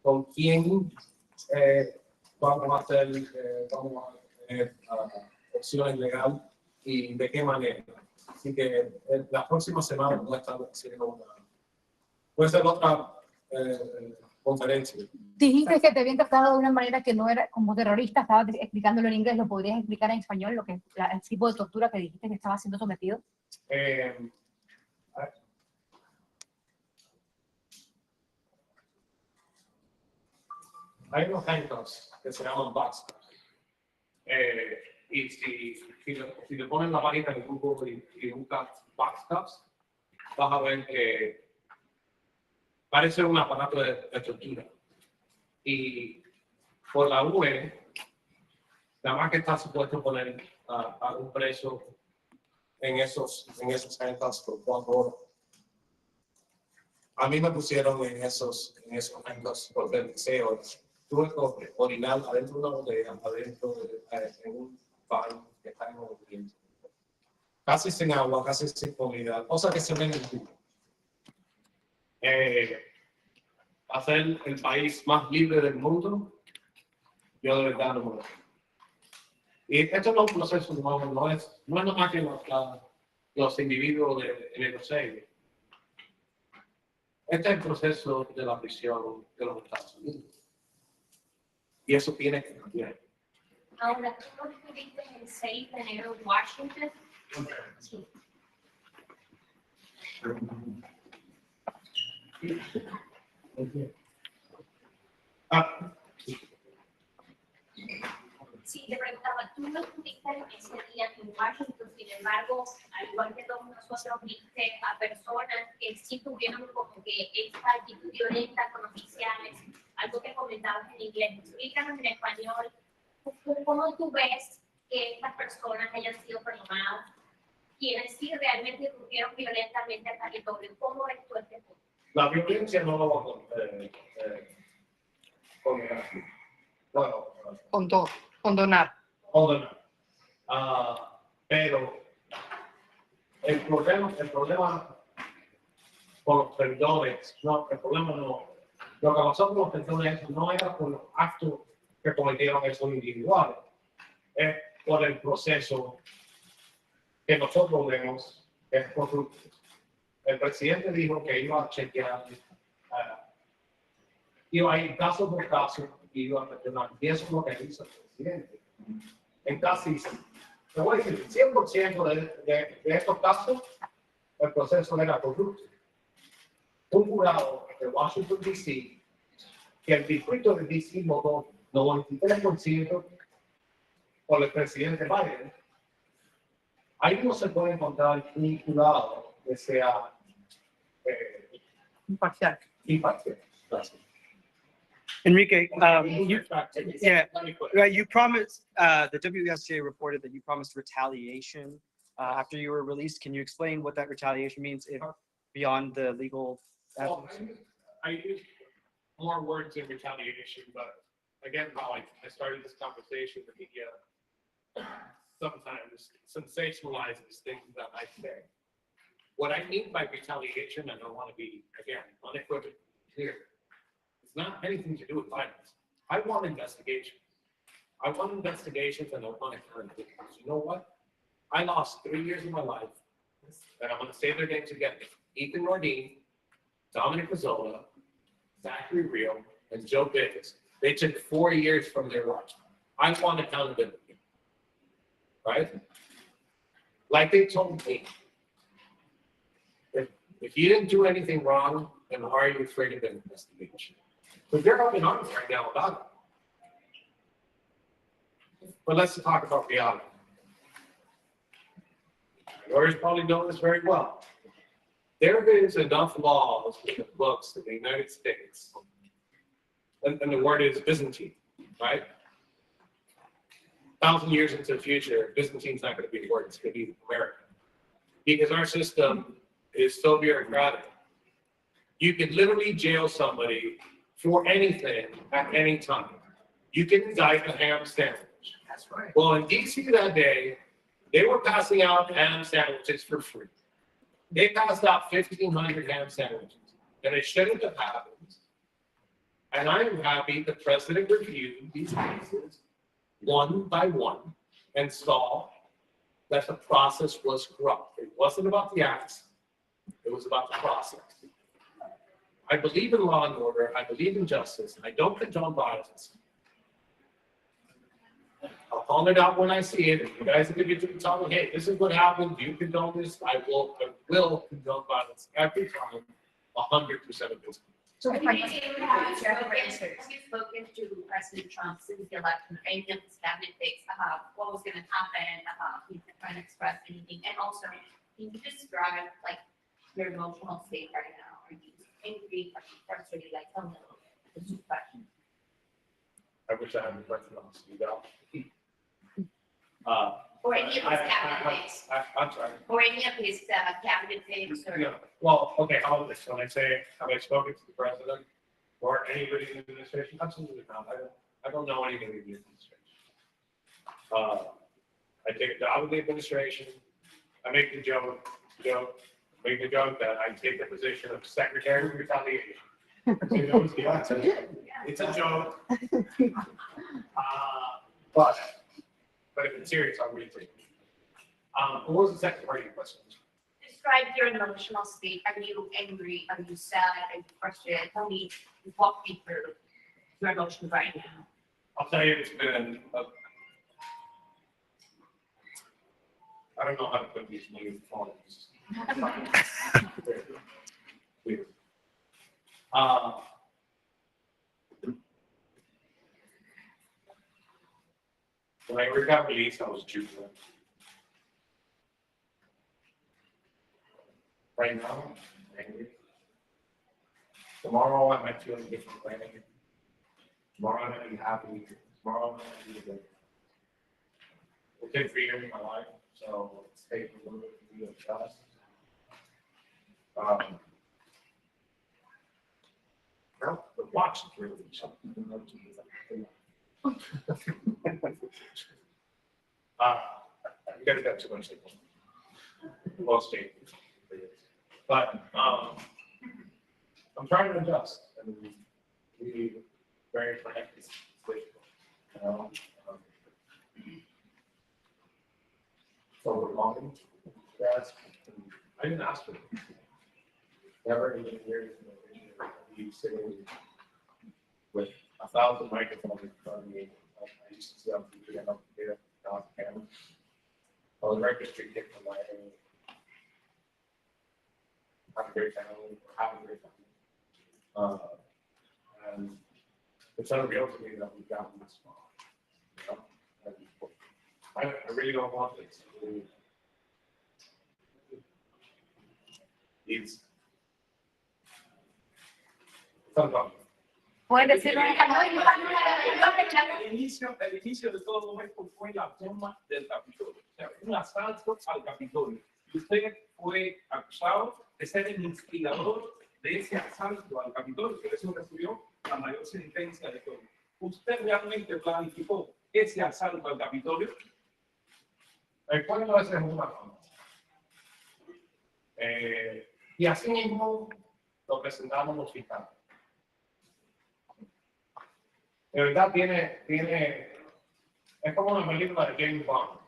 con quién vamos a tener opciones legales y de qué manera. Así que la próxima semana vamos a estar haciendo puede ser otra conferencia. Dijiste que te habían tratado de una manera que no era como terrorista, estabas explicándolo en inglés, ¿lo podrías explicar en español, el tipo de tortura que dijiste que estaba siendo sometido? Hay unos handcuffs que se llaman box cuffs. Y si le ponen la página en Google y buscas box cuffs, vas a ver que parece un aparato de tortura. Y por la UE, nada más que está supuesto poner a un preso en esos handcuffs por 4 horas. A mí me pusieron en esos handcuffs por 26 horas. Tuve que orinar adentro de una botella, adentro en un baño que está en movimiento. Casi sin agua, casi sin comida, cosas que se ven en Cuba. A ser el país más libre del mundo, yo de verdad no me lo creo. Y esto no es un proceso nuevo, no es nomás que los individuos en el océano. Este es el proceso de la prisión de los Estados Unidos. Y eso tiene que cambiar. Ahora, tú no estuviste el 6 de enero en Washington. Sí. Sí, te preguntaba, tú no estuviste ese día en Washington, sin embargo, al igual que todos nosotros, viste a personas que sí tuvieron como que esta actitud violenta con oficiales, algo que comentabas en inglés. Explícanos en español, ¿cómo tú ves que estas personas hayan sido perdonadas, quienes sí realmente irrumpieron violentamente al territorio? ¿Cómo ves tú este punto? La violencia no lo va a condenar. Condonar. Pero el problema con los perdones, el problema no. Lo que pasó con los perdones no era por los actos que cometieron esos individuales, es por el proceso que nosotros vemos que es corrupto. El presidente dijo que iba a chequear, iba a ir caso por caso y iba a perdonar. Y eso es lo que hizo el presidente. En casi, te voy a decir, 100% de estos casos, el proceso era corrupto. Un jurado de Washington, D.C., que el distrito de D.C. votó 93% por el presidente Biden, ahí no se puede encontrar un jurado que sea imparcial. Gracias. Enrique, you promised, the WSJ reported that you promised retaliation after you were released. Can you explain what that retaliation means beyond the legal aspects? I use more words in retaliation, but again, how I started this conversation, the media sometimes sensationalizes things that I say. What I mean by retaliation, and I want to be, again, unequivocally clear, it's not anything to do with violence. I want investigations. I want investigations and I want accountability. You know what? I lost 3 years of my life, and I'm going to say their names again. Ethan Nordine, Dominic Mazzola, Zachary Real, and Joe Biggs. They took 4 years from their life. I want accountability. Right? Like they told me, if you didn't do anything wrong, then why are you afraid of an investigation? But they're up in arms right now about it. But let's talk about reality. Lawyers probably know this very well. There is enough laws in the books in the United States, and the word is Byzantine, right? 1,000 years into the future, Byzantine's not going to be the word, it's going to be American. Because our system is so bureaucratic You can literally jail somebody for anything at any time. You can indict a ham sandwich. That's right. Well, in DC that day, they were passing out ham sandwiches for free. They passed out 1,500 ham sandwiches, and it shouldn't have happened. And I am happy the president reviewed these cases one by one and saw that the process was corrupt. It wasn't about the acts, it was about the process. I believe in law and order, I believe in justice, and I don't condone violence. I'll call it out when I see it. If you guys individually tell me, hey, this is what happened, do you condone this? I will condone violence every time, 100% of this. So if Have I you spoken to President Trump since the election, any of his cabinet picks about what was gonna happen, he's trying to express anything, and also, can you describe like your emotional state right now? Are you angry, are you frustrated, like, tell me the two questions. I wish I had a question on speed out. Or any of his cabinet picks, I'm sorry. or any of his cabinet picks, or. Yeah, well, okay, how about this? When I say, have I spoken to the president or anybody in the administration? Absolutely not. I don't know anybody in the administration. I take a job in the administration. I make the joke that I take the position of secretary of retaliation. It's a joke. But if it's serious, I'll read it. What was the second part of your question? Describe your emotional state. Are you angry? Are you sad? Are you frustrated? Tell me, walk me through your emotions right now. I'll tell you, it's been, I don't know how to put these new phones. Weird. When I got released, I was jubilant. Right now, I'm angry. Tomorrow, I might feel a different way. Tomorrow, I'm gonna be happy. Tomorrow, I'm gonna be good. It's been 3 years of my life, so it's taken a little bit to adjust. Well, the watch is really something. You guys got too much. Well, state. But I'm trying to adjust and be very frank. You know, so we're longing. Yes, I didn't ask for it. Never in years you sitting with 1,000 microphones in front of me. I used to see on TV and up there, on camera. I was registry kid from Miami. Have a great family, have a great family. And it's unreal to me that we've gotten this far. You know? I really don't want this. It's sometimes. Pueden decirlo en español. El inicio de todo esto fue la toma del Capitolio, o sea, un asalto al Capitolio. Y usted fue acusado de ser el instigador de ese asalto al Capitolio, que eso recibió la mayor sentencia de todo. ¿Usted realmente planificó ese asalto al Capitolio? ¿Cuándo va a ser una? Y así mismo lo presentamos los fiscales. De verdad es como una película de James Bond.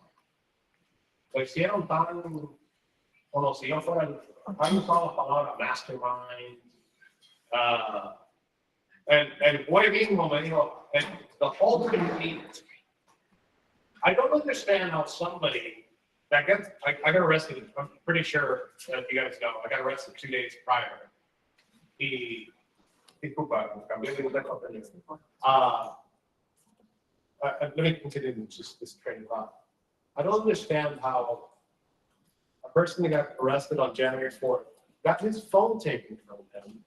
Lo hicieron tan, como si yo fuera, han usado la palabra mastermind. El güey mismo me dijo, the ultimate elite. I don't understand how somebody that gets, I got arrested, I'm pretty sure that you guys know, I got arrested 2 days prior. Let me continue just this train of thought. I don't understand how a person that got arrested on January 4th got his phone taken from him,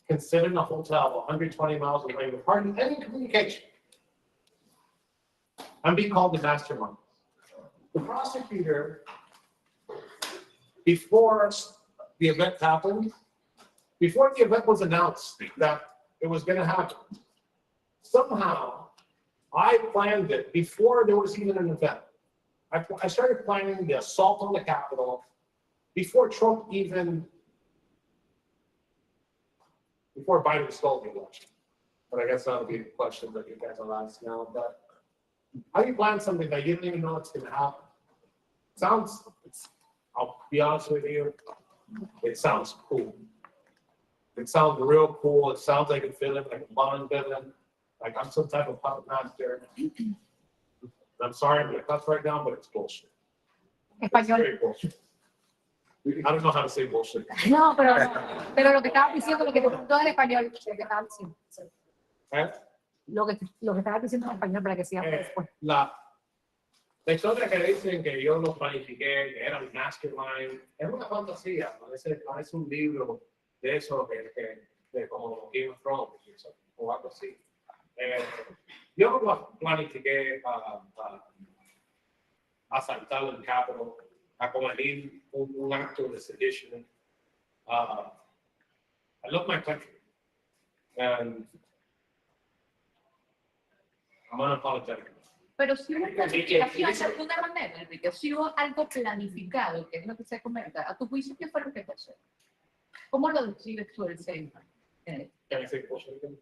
can sit in a hotel 120 miles away with hardly any communication, and be called the mastermind. The prosecutor, before the event happened, before the event was announced that it was gonna happen, somehow I planned it before there was even an event. I started planning the assault on the Capitol before Trump even, before Biden stole the election. But I guess that'll be the question that you guys will ask now, but how do you plan something that you didn't even know it's gonna happen? I'll be honest with you, it sounds cool. It sounds real cool. It sounds like a villain, like a Bond villain, like I'm some type of puppet master. I'm sorry, I'm gonna cuss right now, but it's bullshit. It's Español. very bullshit. I don't know how to say bullshit. No, pero lo que estabas diciendo, lo que te preguntó en español, lo que estabas diciendo. ¿Eh? Lo que estabas diciendo en español para que sigas después. La historia que dicen que yo lo planifiqué, que era un mastermind, es una fantasía. Parece un libro de eso, de como Game of Thrones o algo así. Yo lo planifiqué asaltar el Capitol, a cometer un acto de sedition. I love my country, and I'm unapologetic. Pero si hubo planificación de alguna manera, Enrique, si hubo algo planificado, que es lo que se comenta, a tu juicio, ¿qué fue lo que pasó? ¿Cómo lo describes tú el SEIMA? Can I say bullshit again?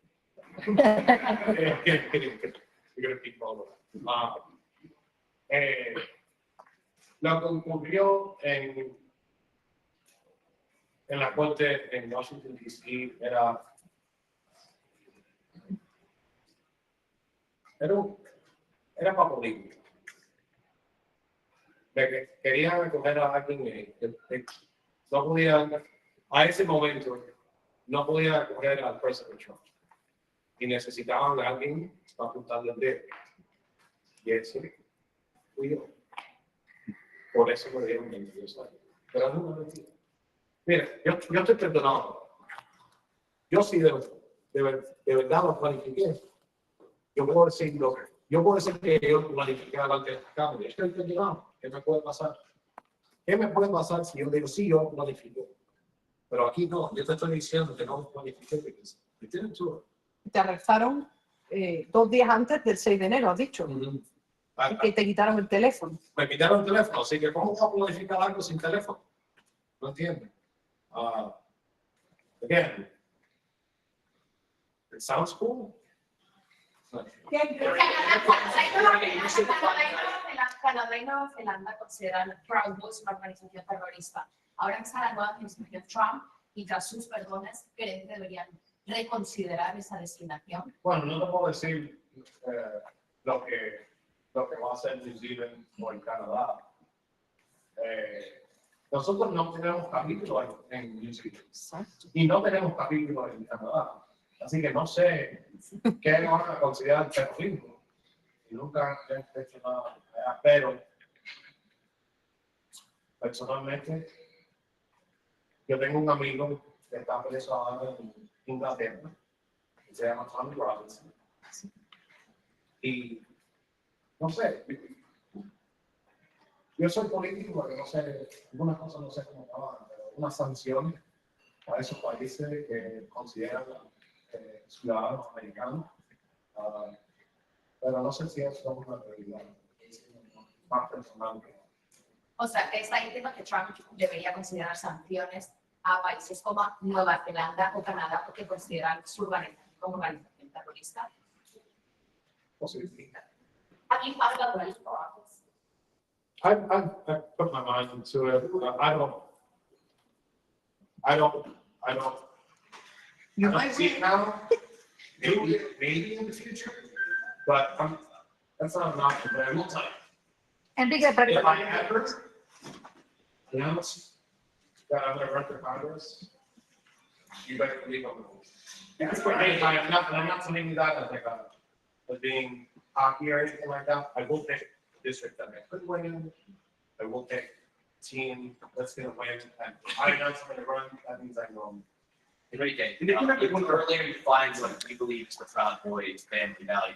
You're gonna keep all of that. Lo que ocurrió en la corte en Washington, D.C. era para política. Querían recoger a alguien que no podía, a ese momento, no podía recoger al presidente Trump. Y necesitaban a alguien para apuntarle el dedo. Y ese fui yo. Por eso me dieron 22 años. Pero no me mentira. Mira, yo estoy perdonado. Yo sí de verdad lo planifiqué. Yo puedo decir que yo planifiqué delante de la cámara. Estoy perdonado. ¿Qué me puede pasar? ¿Qué me puede pasar si yo digo sí, yo planifiqué? Pero aquí no, yo te estoy diciendo que no planifiqué. Me tienen todo. Te arrestaron 2 días antes del 6 de enero, has dicho. Y que te quitaron el teléfono. Me quitaron el teléfono, así que ¿cómo voy a planificar algo sin teléfono? No entiendo. Again, it sounds cool. Canadá y Nueva Zelanda consideran Proud Boys una organización terrorista. Ahora que está la nueva administración Trump y tras sus perdones, ¿creen que deberían reconsiderar esa designación? Bueno, no te puedo decir lo que va a hacer New Zealand o en Canadá. Nosotros no tenemos capítulo en New Zealand y no tenemos capítulo en Canadá. Así que no sé qué van a considerar terrorismo. Y nunca he hecho nada. Pero personalmente, yo tengo un amigo que está preso ahora en Inglaterra, que se llama Tommy Robinson. Y no sé, yo soy político, porque no sé, algunas cosas no sé cómo trabajan, pero unas sanciones a esos países que consideran ciudadanos americanos, pero no sé si eso es una realidad, es más personal. O sea, que está diciendo que Trump debería considerar sanciones a países como Nueva Zelanda o Canadá porque consideran su organización como organización terrorista. Posible. Have you thought about running for office? I've put my mind into it. I don't. You I might don't see it now. Maybe in the future, but that's not an option. But I will tell you. Enrique, If I ever announce that I'm going to run for Congress, you better believe I'm going to. I'm not telling you that as being cocky or anything like that. I will pick a district that I could win in. I will pick a team that's going to win. And if I announce I'm going to run, that means I know. Enrique, earlier you find what you believe is the Proud Boys family value.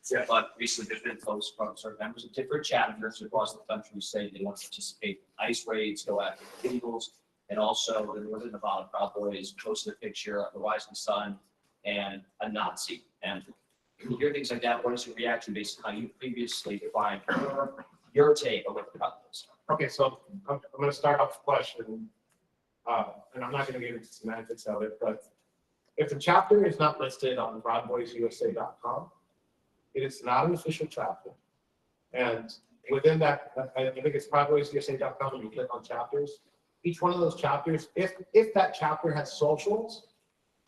Yeah. But recently there's been posts from certain members of different chapters across the country saying they want to participate in ICE raids, go after illegals. And also the Northern Nevada Proud Boys posted a picture of the rising sun and a Nazi. And when you hear things like that, what is your reaction based on how you previously defined your take on what the Proud Boys are? Okay, so I'm going to start off the question, and I'm not going to get into semantics of it, but if the chapter is not listed on proudboysusa.com, it is not an official chapter. And within that, I think it's proudboysusa.com, and you click on chapters. Each one of those chapters, if that chapter has socials,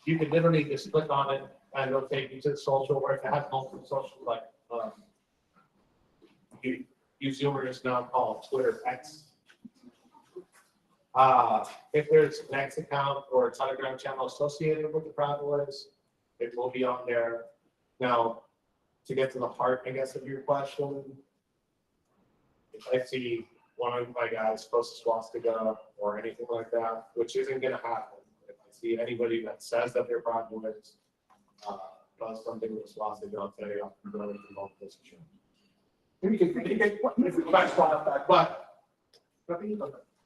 you can literally just click on it and it'll take you to the social, or if it has multiple socials, like you Zoomers now call Twitter X. If there's an X account or a Telegram channel associated with the Proud Boys, it will be on there. Now, to get to the heart, I guess, of your question, if I see one of my guys post a swastika or anything like that, which isn't going to happen, if I see anybody that says that they're Proud Boys, does something with a swastika, I'll tell you, I'm going to involve this issue. We can if we back that, but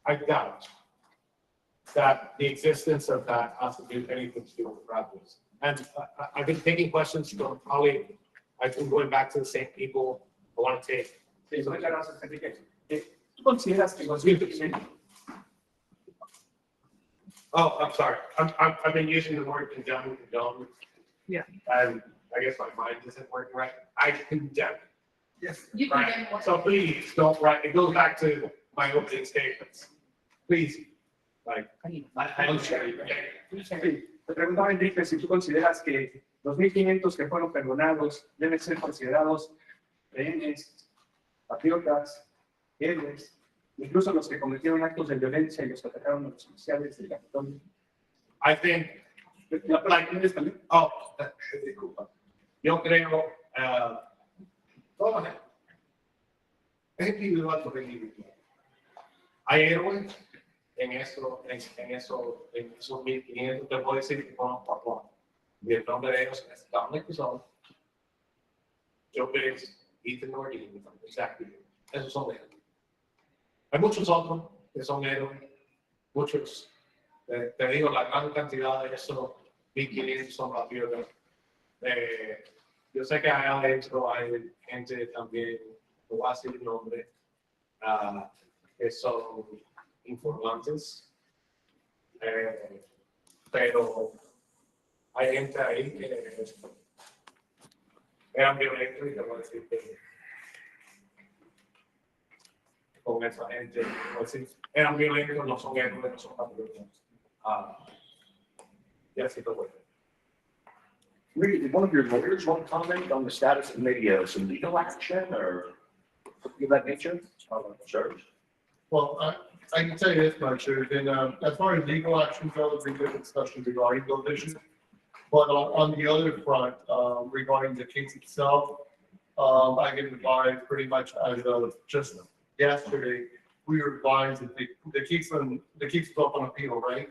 I doubt that the existence of that has to do anything to do with Proud Boys. And I've been taking questions from probably, I've been going back to the same people. I want to take. Oh, I'm sorry. I've been using the word condemn. Yeah. And I guess my mind isn't working right. I condemn. Yes. You Right. condemn what? So please don't write. It goes back to my opening statements. Please, like, I'm sorry. Te preguntaba Enrique si tú consideras que los 1,500 que fueron perdonados deben ser considerados rehenes, patriotas, héroes, incluso los que cometieron actos de violencia y los que atacaron a los oficiales del Capitolio. I think, like, disculpa. Yo creo, go ahead. Es individual por individual. Hay héroes en esos 1,500, te puedo decir que conozco a Juan. Y el nombre de ellos es Dominic Pizarro, Joe Biggs, Ethan Nordine, exactly. Esos son héroes. Hay muchos otros que son héroes, muchos, te digo, la gran cantidad de esos 1,500 son patriotas. Yo sé que allá adentro hay gente también, no voy a decir el nombre, que son informantes, pero hay gente ahí que eran violentos y te voy a decir que con esa gente, eran violentos, no son héroes, no son patriotas. Y así lo voy. Enrique, did one of your lawyers want to comment on the status of maybe some legal action or something of that nature? Sure. Well, I can tell you this much, there's been, as far as legal action goes, there's been good discussions regarding those issues. But on the other front, regarding the case itself, I get advised pretty much as of just yesterday, we were advised that the case is up on appeal, right?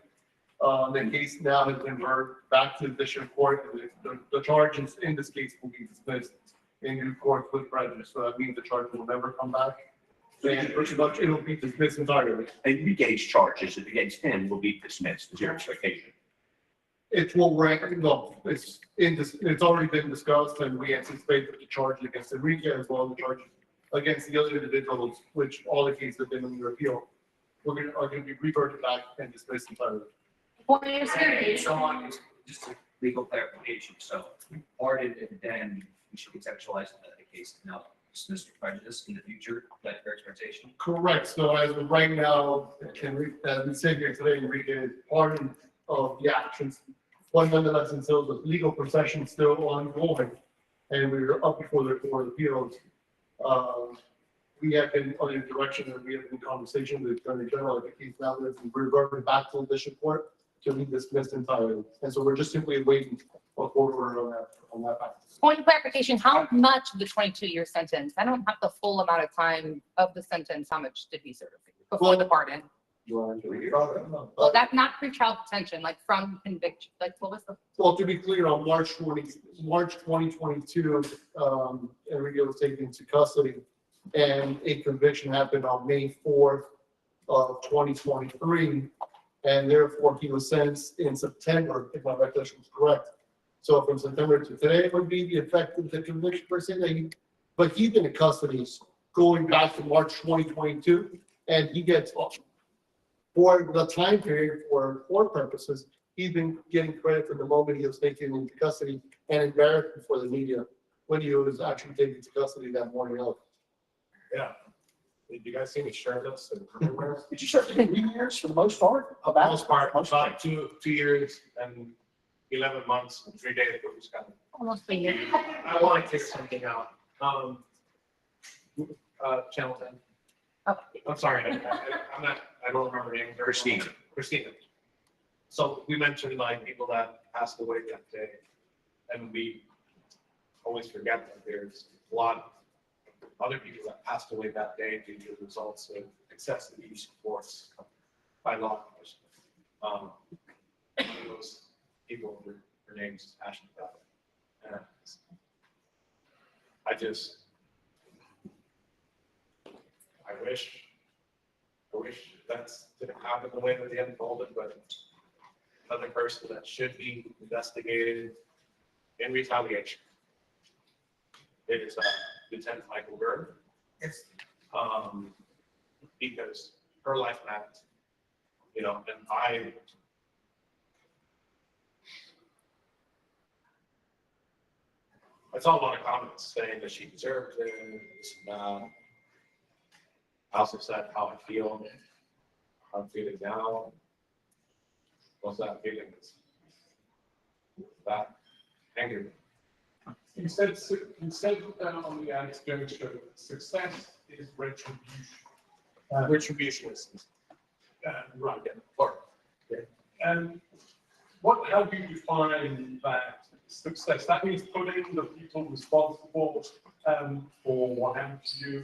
The case now has been heard back to the district court, and the charges in this case will be dismissed in due course with prejudice, so that means the charge will never come back. And pretty much it'll be dismissed entirely. Enrique's charges against him will be dismissed, is your expectation? It will rank, no, it's already been discussed, and we anticipate that the charge against Enrique as well as the charge against the other individuals, which all the cases have been under appeal, are going to be reverted back and dismissed entirely. So on, just a legal clarification, so pardon and then we should contextualize the case now dismissed for prejudice in the future, like your expectation. Correct, so as of right now, as we sit here today, Enrique is pardoned of the actions, but nonetheless, until the legal procession is still ongoing, and we're up before the Court of Appeals, we have been under direction, and we have been in conversation with the Attorney General, the case now is reverted back to the district court to be dismissed entirely. And so we're just simply waiting for court order on that fact. Point of clarification, how much of the 22-year sentence? I don't have the full amount of time of the sentence. How much did he serve before the pardon? Well, that's not pretrial detention, like from conviction. Like, what was the? Well, to be clear, on March 2022, Enrique was taken into custody, and a conviction happened on May 4th of 2023. And therefore, he was sentenced in September, if my recollection is correct. So from September to today would be the effect of the conviction per se, that but he's been in custody going back to March 2022, and he gets, for the time period for court purposes, he's been getting credit from the moment he was taken into custody and embarrassed before the media when he was actually taken into custody that morning of. Yeah. Did you guys see me shirtless and everywhere? Did you serve 3 years for the most part? For the most part, about 2 years and 11 months and 3 days, it was kind of. Almost a year. I want to kick something out. Channel 10. Oh. I'm sorry, I don't remember her name. Christina. So we mentioned like people that passed away that day, and we always forget that there's a lot of other people that passed away that day due to the results of excessive use of force by law enforcement. One of those people, her name's is Ashley Bell. And I wish that's didn't happen the way that they unfolded, but another person that should be investigated in retaliation. It is Lieutenant Michael Berg. Yes. Because her life matters, and I saw a lot of comments saying that she deserved it. I also said how I feel. How I'm feeling now. What's that feeling? That anger. You said on the anti-gangster, success is retribution. Retribution is right. Yeah. And how do you define that success? That means putting the people responsible for what happened to you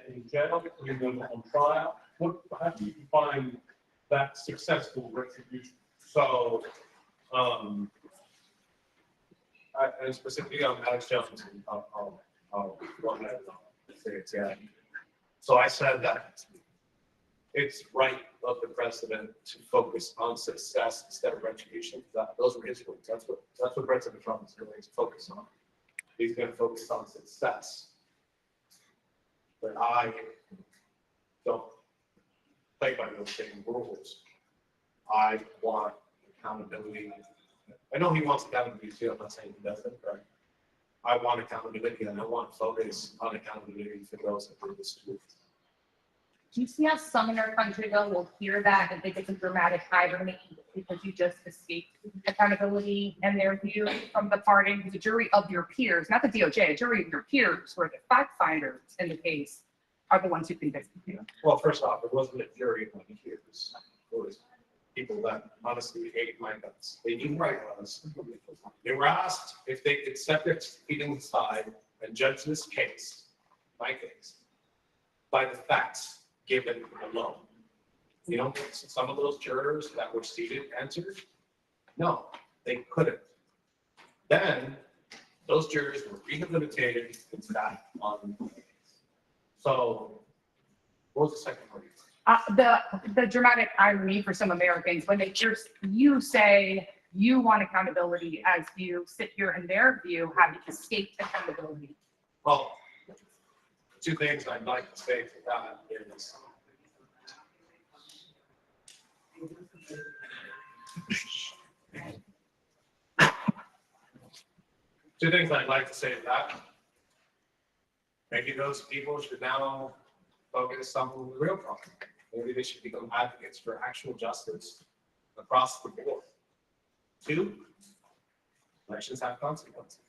in jail, putting them on trial. How do you define that successful retribution? So, and specifically on Alex Jones, I'll go ahead and say it again. So I said that it's right of the president to focus on success instead of retribution. Those were his words. That's what President Trump is going to focus on. He's going to focus on success. But I don't play by those same rules. I want accountability. I know he wants accountability too. I'm not saying he doesn't, but I want accountability, and I want focus on accountability for those that do this too. Do you see how some in our country though will hear that and think it's a dramatic irony because you just escaped accountability and their view from the pardon? The jury of your peers, not the DOJ, a jury of your peers, where the fact finders in the case are the ones who convicted you. Well, first off, it wasn't a jury of my peers. It was people that honestly hate my guts. They knew where I was. They were asked if they could set their feelings aside and judge this case, my case, by the facts given alone. Some of those jurors that were seated answered, no, they couldn't. Then those jurors were rehabilitated and sat on. So, what was the second part? The dramatic irony for some Americans when they hear you say you want accountability as you sit here in their view have escaped accountability. Well, two things I'd like to say to that is maybe those people should now focus on the real problem. Maybe they should become advocates for actual justice across the board. 2, elections have consequences.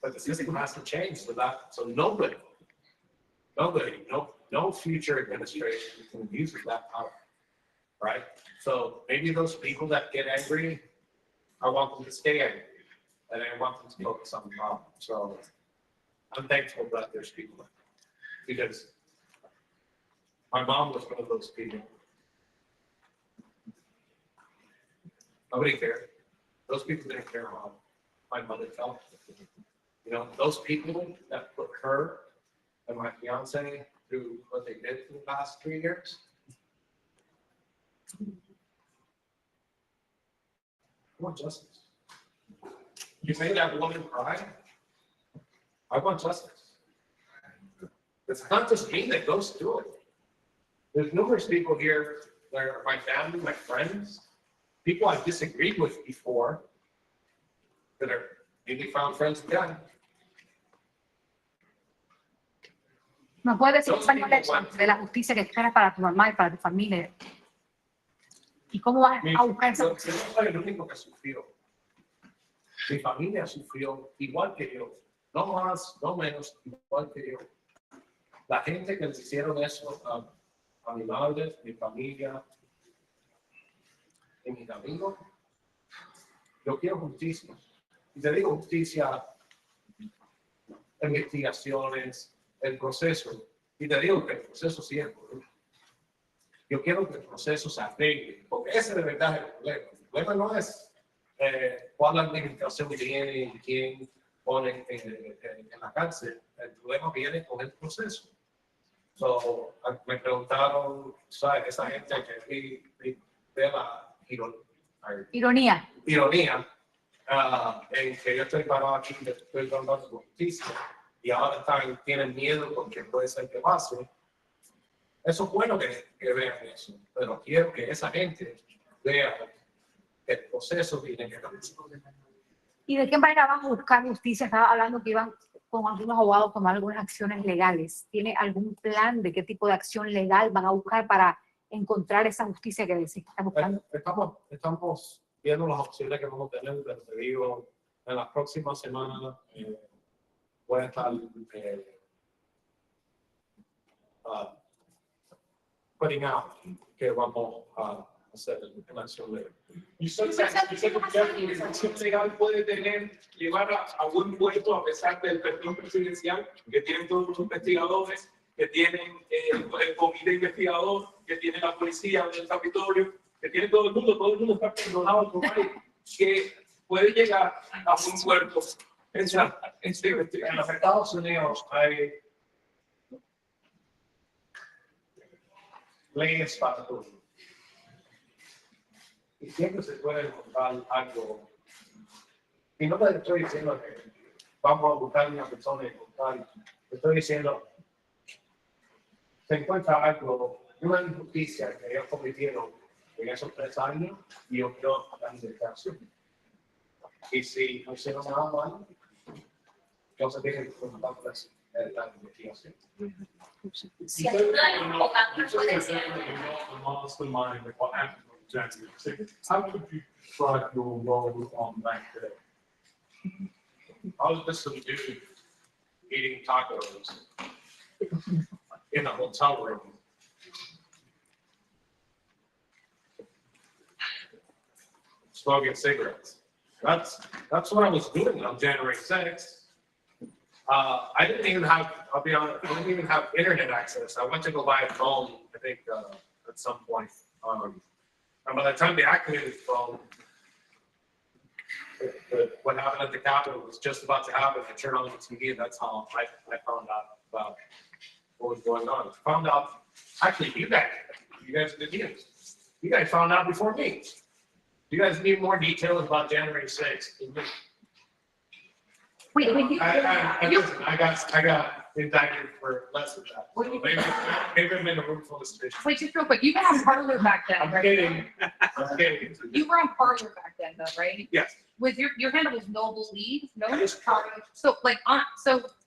But the system has to change so nobody, no future administration can use that power, right? So maybe those people that get angry, I want them to stay angry, and I want them to focus on the problem. So I'm thankful that there's people like that, because my mom was one of those people. Nobody cared. Those people didn't care how my mother felt. Those people that put her and my fiance through what they did for the past 3 years, I want justice. You made that woman cry? I want justice. It's not just me that goes through it. There's numerous people here that are my family, my friends, people I've disagreed with before that are maybe found friends again. ¿Nos puedes decir español de la justicia que esperas para tu mamá y para tu familia? ¿Y cómo vas a buscar esa Yo no soy el único que sufrió. Mi familia sufrió igual que yo. No más, no menos, igual que yo. La gente que les hicieron eso a mi madre, mi familia y mis amigos, yo quiero justicia. Y te digo justicia, investigaciones, el proceso. Y te digo que el proceso sí es correcto. Yo quiero que el proceso se arregle, porque ese de verdad es el problema. El problema no es cuál la administración viene y quién pone en la cárcel. El problema viene con el proceso. So, me preguntaron, ¿sabes? Esa gente que ve la ironía? En que yo estoy parado aquí, estoy dando justicia, y ahora tienen miedo porque puede ser que pase. Eso es bueno que vean eso, pero quiero que esa gente vea que el proceso tiene que cambiar. ¿Y de qué manera van a buscar justicia? Estaba hablando que iban con algunos abogados a tomar algunas acciones legales. ¿Tiene algún plan de qué tipo de acción legal van a buscar para encontrar esa justicia que decís que están buscando? Estamos viendo las opciones que vamos a tener, pero te digo, en las próximas semanas voy a estar putting out que vamos a hacer en la acción legal. Y usted que la acción legal puede llevar a buen puerto a pesar del perdón presidencial que tienen todos los investigadores, que tienen el comité investigador, que tiene la policía del Capitolio, que tiene todo el mundo está perdonado por ahí, que puede llegar a buen puerto. En los Estados Unidos hay leyes para todo. Y siempre se puede encontrar algo. Y no te estoy diciendo que vamos a buscar a una persona y encontrar. Te estoy diciendo, se encuentra algo, una injusticia que ellos cometieron en esos 3 años y yo quiero la investigación. Y si no hicieron nada mal, entonces tienen que preguntar por la investigación. Si mastermind of what happened on January 6th, how would you describe your role on that day? I was just some dude eating tacos in a hotel room. Smoking cigarettes. That's what I was doing on January 6th. I didn't even have, I'll be honest, I didn't even have internet access. I went to go buy a phone, I think, at some point. And by the time they activated the phone, what happened at the Capitol was just about to happen. I turned on the TV, and that's how I found out about what was going on. I found out, actually, you guys are the news. You guys found out before me. You guys need more details about January 6th. Wait, I got indicted for less than that. Maybe I'm in a room full of snitches. Wait, just real quick, you were on Parlor back then, I'm right? kidding. I'm kidding. You were on Parlor back then, though, right? Yes. With your handle was Noble League, no? So so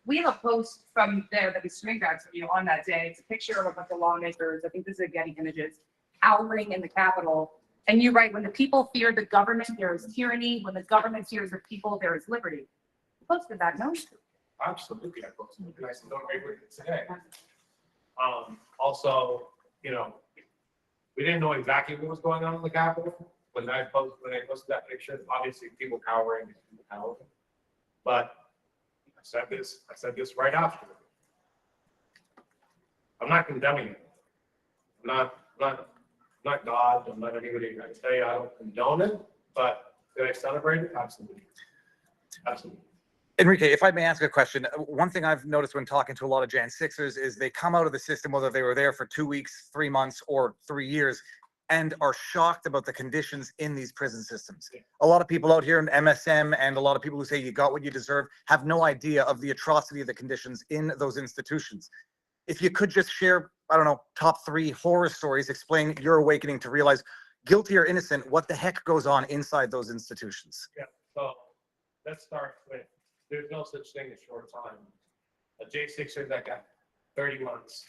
we have a post from there that we screen grabbed from you on that day. It's a picture of a bunch of lawmakers. I think this is a Getty Images, howling in the Capitol. And you write, when the people fear the government, there is tyranny. When the government fears the people, there is liberty. You posted that, no? Absolutely, I posted it. I still don't agree with it today. Also, we didn't know exactly what was going on in the Capitol. When I posted that picture, obviously people cowering, but I said this right after. I'm not condemning it. I'm not God. I'm not anybody. I tell you, I don't condone it, but did I celebrate it? Absolutely. Absolutely. Enrique, if I may ask a question, one thing I've noticed when talking to a lot of Jan 6ers is they come out of the system, whether they were there for 2 weeks, 3 months, or 3 years, and are shocked about the conditions in these prison systems. A lot of people out here in MSM and a lot of people who say you got what you deserve have no idea of the atrocity of the conditions in those institutions. If you could just share, I don't know, top 3 horror stories, explain your awakening to realize, guilty or innocent, what the heck goes on inside those institutions? Yeah, so let's start with, there's no such thing as short time. A J6er that got 30 months,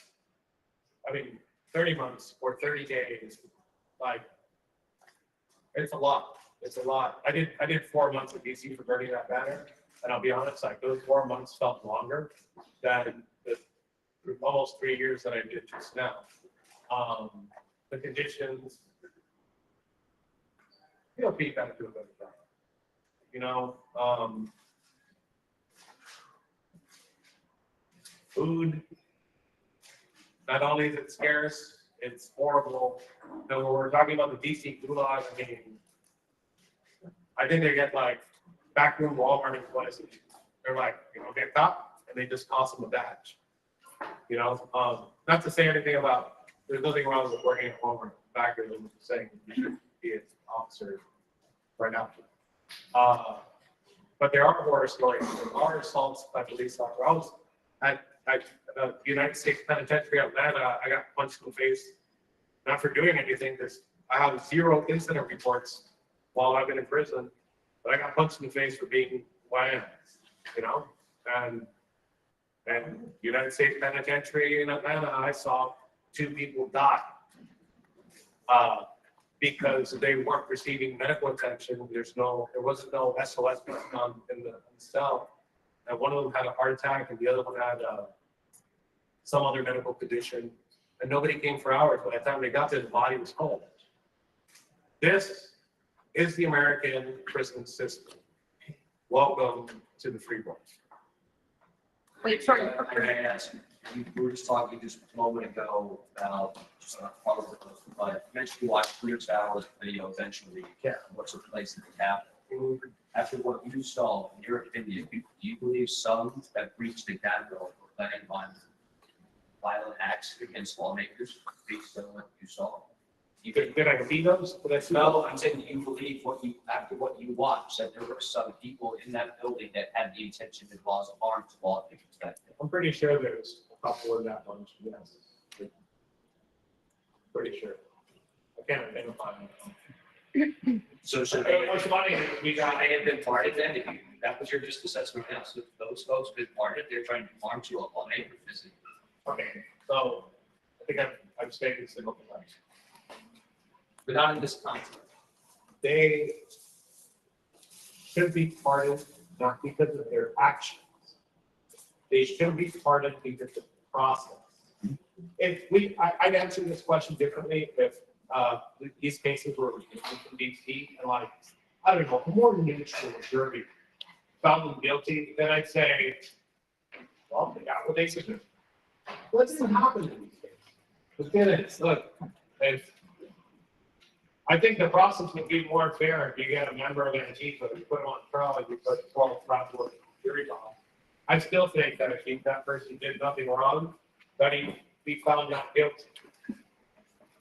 30 months or 30 days, like, it's a lot. It's a lot. I did 4 months of DC for burning that banner, and I'll be honest, like, those 4 months felt longer than the almost 3 years that I did just now. The conditions, POP got to do a better job. You know, food, not only is it scarce, it's horrible. So when we're talking about the DC gulag, I mean, I think they get like backroom Walmart employees. They're like, get caught, and they just toss them a badge. Not to say anything about, there's nothing wrong with working at Walmart backroom, I'm just saying you should be an officer right now. But there are horror stories. There are assaults by police officers. I was at the United States Penitentiary of Atlanta. I got punched in the face, not for doing anything, because I have 0 incident reports while I've been in prison, but I got punched in the face for being who I am, and United States Penitentiary in Atlanta, I saw 2 people die because they weren't receiving medical attention. There wasn't no SOS button in the cell. And one of them had a heart attack, and the other one had some other medical condition. And nobody came for hours. By the time they got there, the body was cold. This is the American prison system. Welcome to the free world. Wait, sorry. Can I ask, we were just talking just a moment ago about but you mentioned you watched Clear's Hours video eventually. Yeah. What's the place in the Capitol? After what you saw, in your opinion, do you believe some that breached the Capitol were planning on violent acts against lawmakers based on what you saw? Did I see those? No, I'm saying you believe after what you watched, that there were some people in that building that had the intention to cause harm to lawmakers. I'm pretty sure there's a couple of that bunch, yes. Pretty sure. I can't identify them. So What's funny is we got. They had been parted then, that was your just assessment, so those folks been parted, they're trying to harm to a lawmaker physically. Okay, so I think I've stated this a couple times. But not in this context. They should be pardoned not because of their actions. They should be pardoned because of the process. I'd answer this question differently if these cases were in DC and I don't know, more neutral jury found them guilty, then I'd say, well, they got what they should do. What doesn't happen in these cases? But then it's I think the process would be more fair if you get a member of Antifa, you put them on trial, and you put 12 rounds worth of jury time. I still think that if that person did nothing wrong, that he be found not guilty.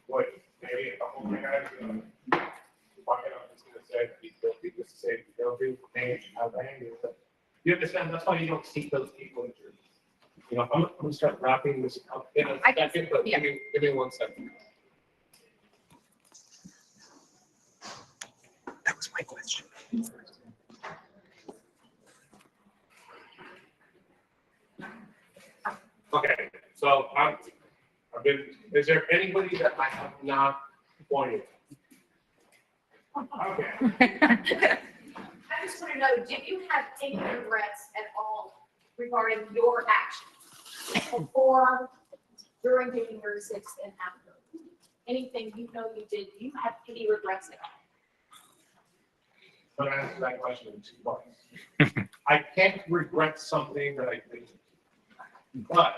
Boy, maybe a couple of guys, I'm just going to say that he's guilty, just to say he's guilty, but you understand, that's why you don't see those people in jury. I'm going to start wrapping this up in a second, but give me 1 second. That was my question. Okay, so I've been, is there anybody that I have not pointed? Okay. I just want to know, did you have any regrets at all regarding your actions before, during January 6th and after? Anything you know you did, do you have any regrets at all? But I answer that question in 2 parts. I can't regret something that I did, but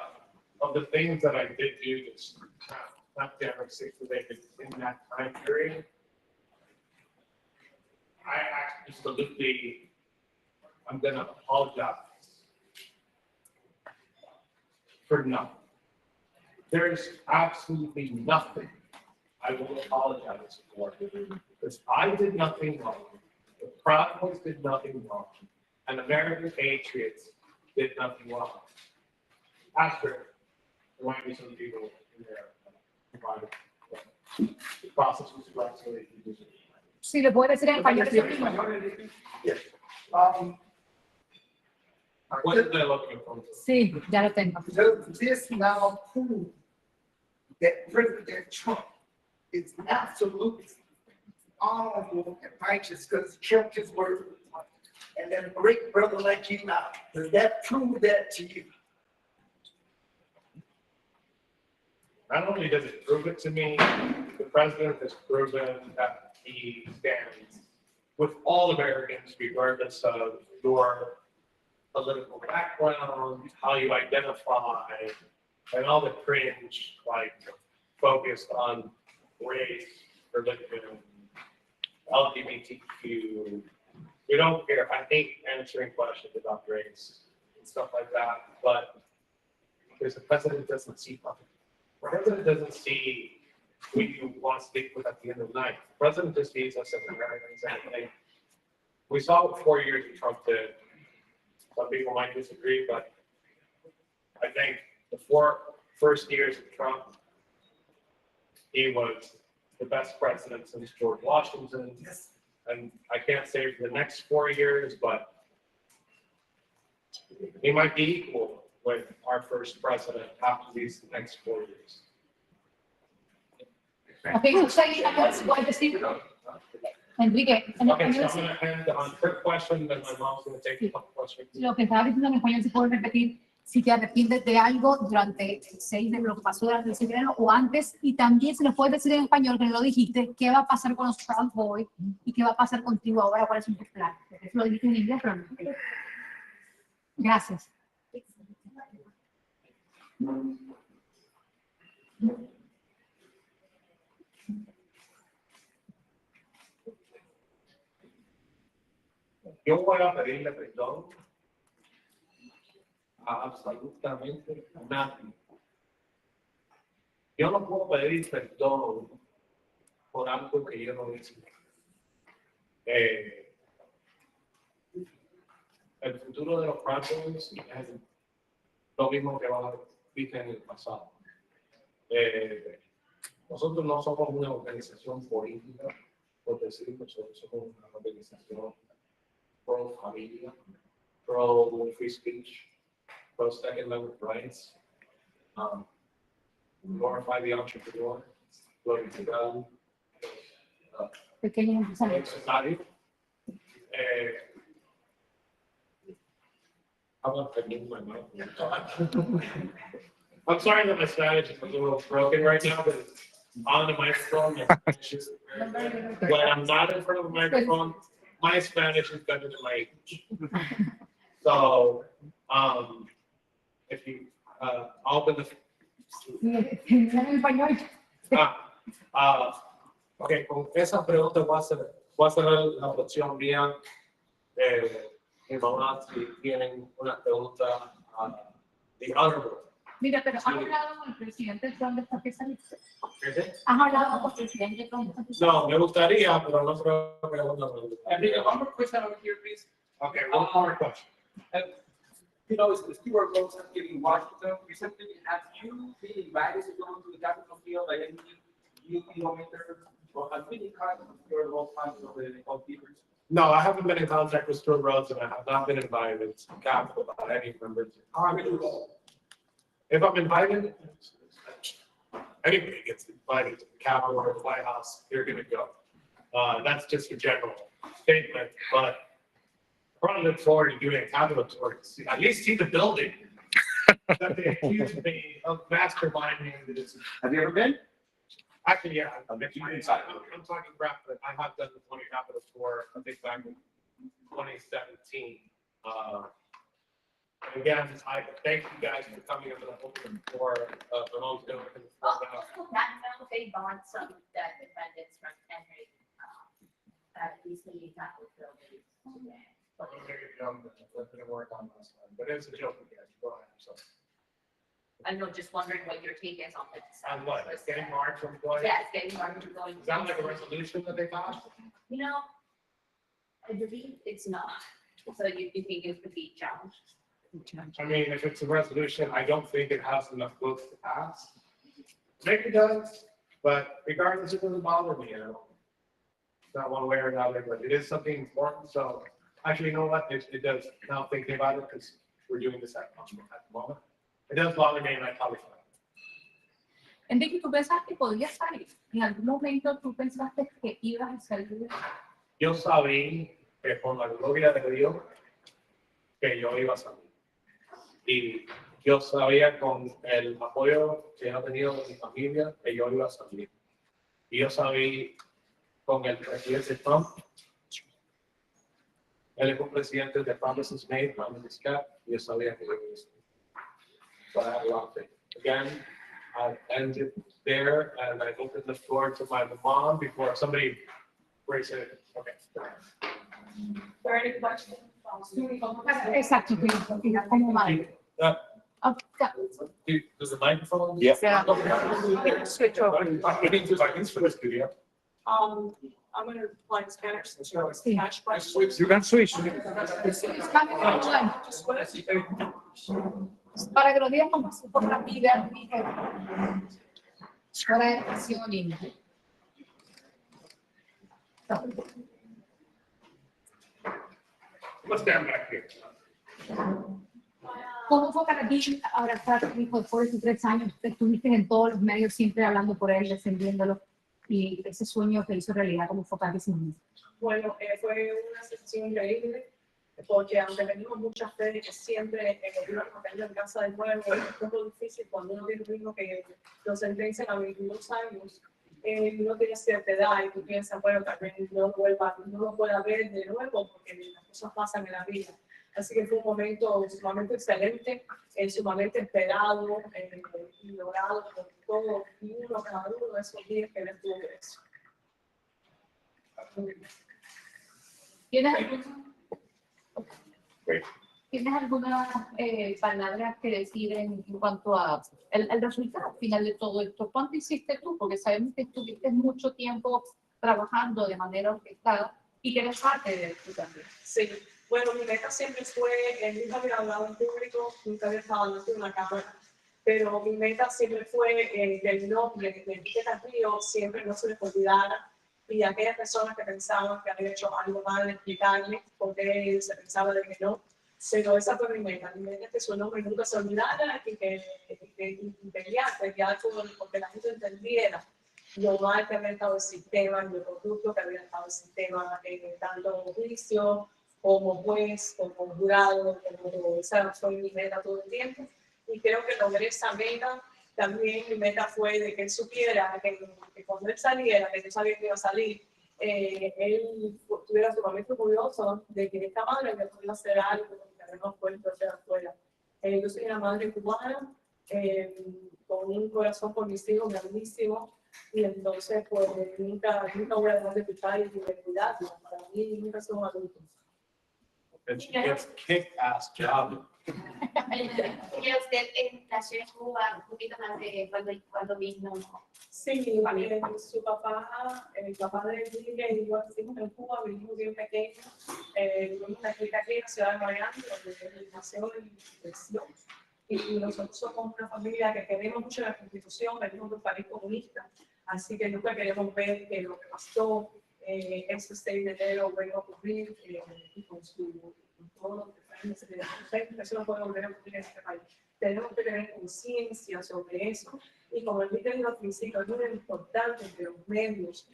of the things that I did do, this not January 6th, but in that time period, I absolutely, I'm going to apologize for nothing. There's absolutely nothing I will apologize for it, because I did nothing wrong. The Proud Boys did nothing wrong, and American Patriots did nothing wrong. After, there might be some people in there. The process was correctly. Sí, lo puede decir en español. What is that looking for? Sí, ya lo tengo. Does this now prove that President Trump is absolutely honorable and righteous because he kept his word? And then a great brother like you now, does that prove that to you? Not only does it prove it to me, the president has proven that he stands with all Americans, regardless of your political background, how you identify, and all the cringe, like, focused on race, religion, LGBTQ. We don't care. I hate answering questions about race and stuff like that, but because the president doesn't see nothing. The president doesn't see who you want to speak with at the end of the night. The president just sees us as Americans, and I think we saw what 4 years of Trump did. Some people might disagree, but I think the first years of Trump, he was the best president since George Washington. And I can't say for the next 4 years, but he might be equal with our first president after these next 4 years. Okay, so say in español, si puedes decir. Enrique, en Okay, so español, I'm gonna end on quick question, then my mom's gonna take a couple questions. lo que estaba diciendo en español, si puedes repetir si te arrepientes de algo durante el 6 de lo que pasó durante el 6 de enero o antes, y también se lo puedes decir en español, que no lo dijiste, qué va a pasar con los Proud Boys y qué va a pasar contigo ahora, cuáles son tus planes. Eso lo dijiste en inglés, pero no. Gracias. Yo voy a pedirle perdón a absolutamente nadie. Yo no puedo pedir perdón por algo que yo no hice. El futuro de los Proud Boys es lo mismo que va a viste en el pasado. Nosotros no somos una organización política, por decirlo, nosotros somos una organización pro familia, pro free speech, pro second amendment rights, glorify the entrepreneur, glory to God. Pequeños empresarios. Necesario. I'm sorry that my Spanish is a little broken right now, but on the microphone, my Spanish is, when I'm not in front of the microphone, my Spanish is better than my English. So, if you, open the. En español. Ok, con esa pregunta voy a hacer la opción mía. Mi mamá, si tienen una pregunta, the honorable. Mira, pero ¿has hablado con el presidente Trump de esta pieza? ¿Has hablado con el presidente Trump de esta pieza? No, me gustaría, pero no creo que Enrique, one more question over here, please. Okay, one more question. You know, it's Stewart Rhodes here in Washington. Recently, have you been invited to go to the Capitol Hill by any new filmmaker or have been in contact with your local council of the computers? No, I haven't been in contact with Stewart Rhodes, and I have not been invited to Capitol by any members. If I'm invited, anybody gets invited to the Capitol or the White House, you're gonna go. That's just a general statement, but I probably look forward to doing a Capitol tour, to see, at least see the building that they accused me of masterminding. Have you ever been? Actually, yeah, I'm talking crap, but I have done the 20 Capitol tour, I think back in 2017. Again, I thank you guys for coming up and opening the floor, for those who can. They bought some of the defendants from Henry, at least the Capitol building. But it's a joke again, go ahead, so. I know, just wondering what your take is on this. And what, it's getting marked from going? Yeah, it's getting marked from going. Is that like a resolution that they passed? You know, I believe it's not. So you think it could be challenged? I mean, if it's a resolution, I don't think it has enough votes to pass. Maybe it does, but regardless, it doesn't bother me, you know. It's not one way or another, but it is something important, so actually, you know what, it does, now thinking about it, because we're doing this at the moment. It does bother me, and I probably should. Enrique, ¿tú pensas que podías salir? ¿En algún momento tú pensaste que ibas a salir? Yo sabía que por la gloria de Dios, que yo iba a salir. Y yo sabía con el apoyo que he tenido de mi familia que yo iba a salir. Y yo sabía con el presidente Trump, él es un presidente de Promises Made, Promises Kept, y yo sabía que yo iba a salir. But I loved it. Again, I ended there and I opened the door to my mom before somebody breaks it. Okay. There any questions? Exacto, como madre. Does the microphone? Yes. Switch over. I need to, like, for the studio. I'm gonna apply Spanish since you're always cash questions. You can switch. Para que lo digas como si por la vida, fuera de pasión y Let's stand back here. ¿Cómo fue para ti abrazar a tu hijo después de 3 años? Estuviste en todos los medios siempre hablando por él, defendiéndolo, y ese sueño que hizo realidad, ¿cómo fue para ti? Bueno, fue una sensación increíble, porque aunque tenemos mucha fe de que siempre íbamos a tener en casa de nuevo, es un poco difícil cuando uno tiene un hijo que lo sentencian a 22 años, no tiene cierta edad y tú piensas, bueno, tal vez no lo pueda ver de nuevo porque las cosas pasan en la vida. Así que fue un momento sumamente excelente, sumamente esperado y logrado por todo y cada uno de esos días que él estuvo preso. ¿Tienes alguna palabra que decir en cuanto a el resultado final de todo esto? ¿Cuánto hiciste tú? Porque sabemos que estuviste mucho tiempo trabajando de manera orquestada y que eres parte de esto también. Sí, bueno, mi meta siempre fue, nunca había hablado en público, nunca había estado delante de una cámara, pero mi meta siempre fue que el nombre de Enrique Tarrio siempre no se les olvidara. Y aquellas personas que pensaban que habían hecho algo mal, explicarles por qué se pensaba de que no. Pero esa fue mi meta es que su nombre nunca se olvidara y que pelear porque la gente entendiera lo mal que había estado el sistema, lo corrupto que había estado el sistema, tanto juicio como juez, como jurado, como esa fue mi meta todo el tiempo. Y creo que logré esa meta. También mi meta fue de que él supiera que cuando él saliera, que yo sabía que iba a salir, él estuviera sumamente orgulloso de que esta madre le podía hacer algo que habíamos puesto hacia afuera. Yo soy una madre cubana, con un corazón por mis hijos grandísimo, y entonces pues nunca voy a dejar de escuchar y de cuidarlo. Para mí nunca son adultos. And she gets kick-ass job. Y usted nació en Cuba un poquito más de cuando vino. Sí, su papá, el papá de Enrique y yo nacimos en Cuba, vivimos bien pequeños. Tuvimos una clica aquí en la ciudad de Miami, donde él nació y creció. Y nosotros somos una familia que queremos mucho la Constitución, venimos de un país comunista, así que nunca queremos ver que lo que pasó ese 6 de enero vuelva a ocurrir y con todo lo que eso no puede volver a ocurrir en este país. Tenemos que tener conciencia sobre eso y como dije en los principios, es muy importante que los medios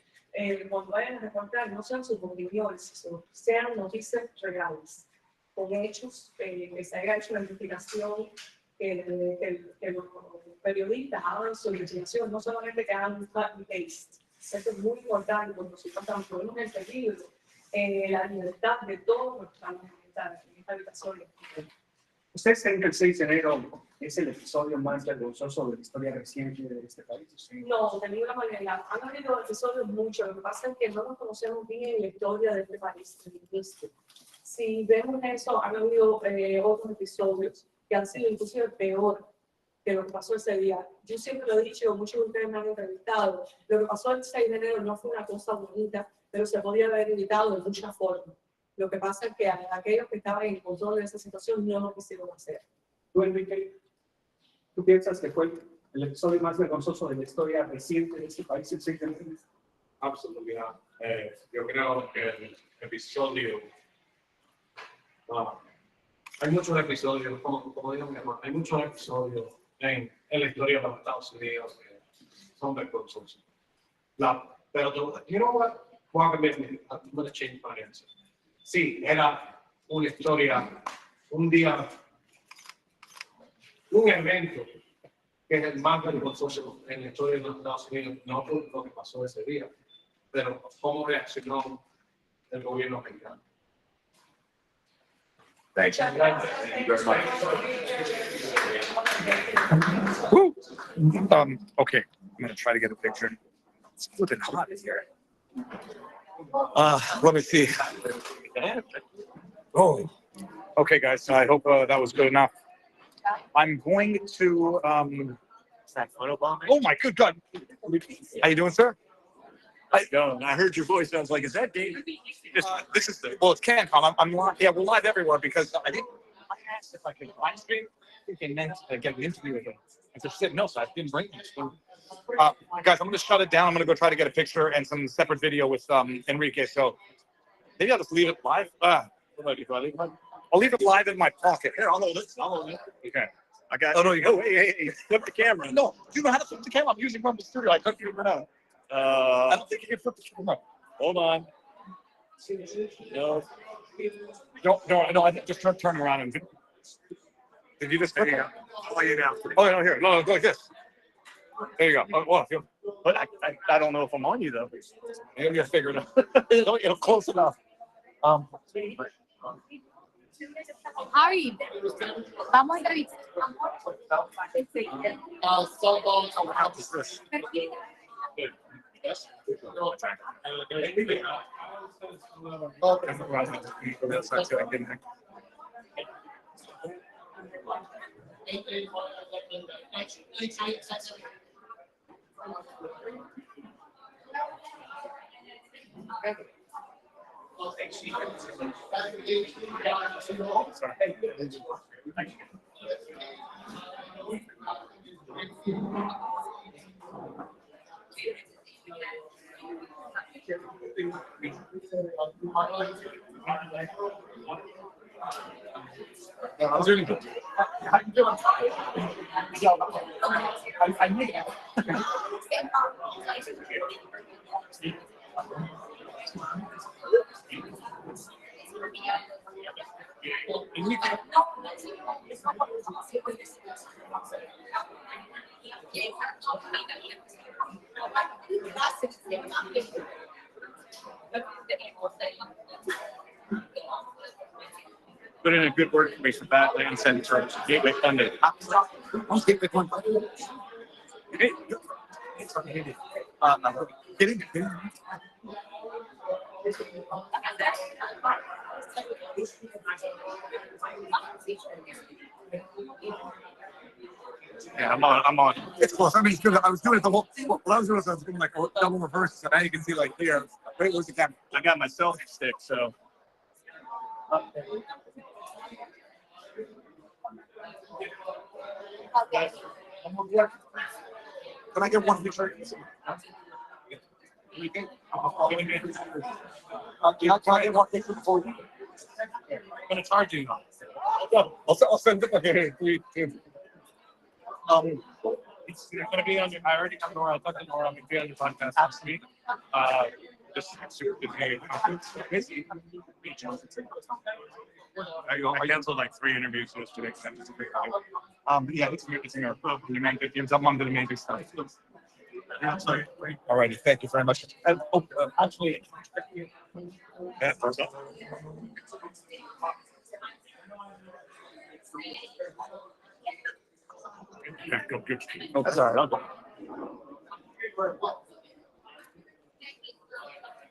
cuando vayan a reportar no sean sus opiniones, sean noticias reales, con hechos, que se haya hecho la investigación, que los periodistas hagan su investigación, no solamente que hagan un copy-paste. Eso es muy importante porque nosotros estamos poniendo en peligro la libertad de todos los que estamos en esta habitación. ¿Ustedes creen que el 6 de enero es el episodio más vergonzoso de la historia reciente de este país? ¿Sí? No, de ninguna manera. Han habido episodios muchos. Lo que pasa es que no nos conocemos bien la historia de este país. Si vemos eso, han habido otros episodios que han sido inclusive peor que lo que pasó ese día. Yo siempre lo he dicho, muchos de ustedes me han entrevistado, lo que pasó el 6 de enero no fue una cosa bonita, pero se podía haber evitado de muchas formas. Lo que pasa es que aquellos que estaban en control de esa situación no lo quisieron hacer. Tú, Enrique, ¿tú piensas que fue el episodio más vergonzoso de la historia reciente de este país en 6 de enero? Absolutamente. Yo creo que el episodio, hay muchos episodios, como digo mi hermano, hay muchos episodios en la historia de los Estados Unidos que son vergonzosos. Pero you know what? I'm going to change my answer. Sí, era una historia, un día, un evento que es el más vergonzoso en la historia de los Estados Unidos, no por lo que pasó ese día, pero cómo reaccionó el gobierno americano. Thanks. Thank you very much. Woo! Okay, I'm gonna try to get a picture. It's flipping hot in here. Let me see. Oh, okay, guys. I hope that was good enough. I'm going to. Oh my good God! How you doing, sir? I heard your voice. I was like, "Is that David?" This is it's CanCon. I'm live. Yeah, we're live everywhere because I asked if I could live stream. I think they meant to get an interview with him. I just said no, so I didn't bring it. Guys, I'm going to shut it down. I'm going to go try to get a picture and some separate video with Enrique. So maybe I'll just leave it live. I'll leave it live in my pocket. Here, I'll hold it. Okay. I got. Oh no! You go. Hey! Flip the camera. No, you know how to flip the camera. I'm using Rumble Studio. I couldn't figure it out. I don't think you can flip the camera. Hold on. No. I think just turn around and. Did you just? There you go. Oh, you now. Oh no! Here, no, go like this. There you go. Oh, well, but I don't know if I'm on you though. You gotta figure it out. It'll close enough. Javi, vamos a entrevistar. I was doing good. How you doing? I need it. Put in a good word for me for that and send it to Gateway Funded. Gateway Funded. Get in. Yeah, I'm on. It's close. I mean, I was doing it the whole. What I was doing like a double reverse, so now you can see like here. Wait, where's the camera? I got my selfie stick, so. Okay. Can I get one picture? Can I get one picture before you? I'm gonna charge you. I'll send it. It's gonna be on your. I already got Nora. I talked to Nora. I'm gonna be on your podcast next week. Just super good. I canceled like 3 interviews yesterday. Yeah, it's in our I'm on the main stuff. All righty, thank you very much. And, actually, yeah, first off. Yeah, go good. Oh, that's all right. I'll go.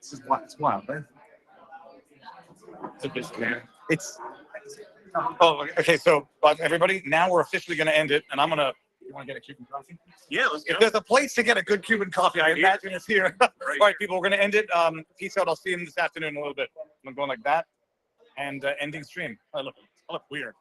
This is wild. It's wild, man. It's. Oh, okay. So, everybody, now we're officially going to end it, and I'm going to You want to get a Cuban coffee? Yeah, let's If go. there's a place to get a good Cuban coffee, I imagine it's here. All right, people, we're going to end it. Peace out. I'll see you this afternoon in a little bit. I'm going like that and ending stream. I look weird.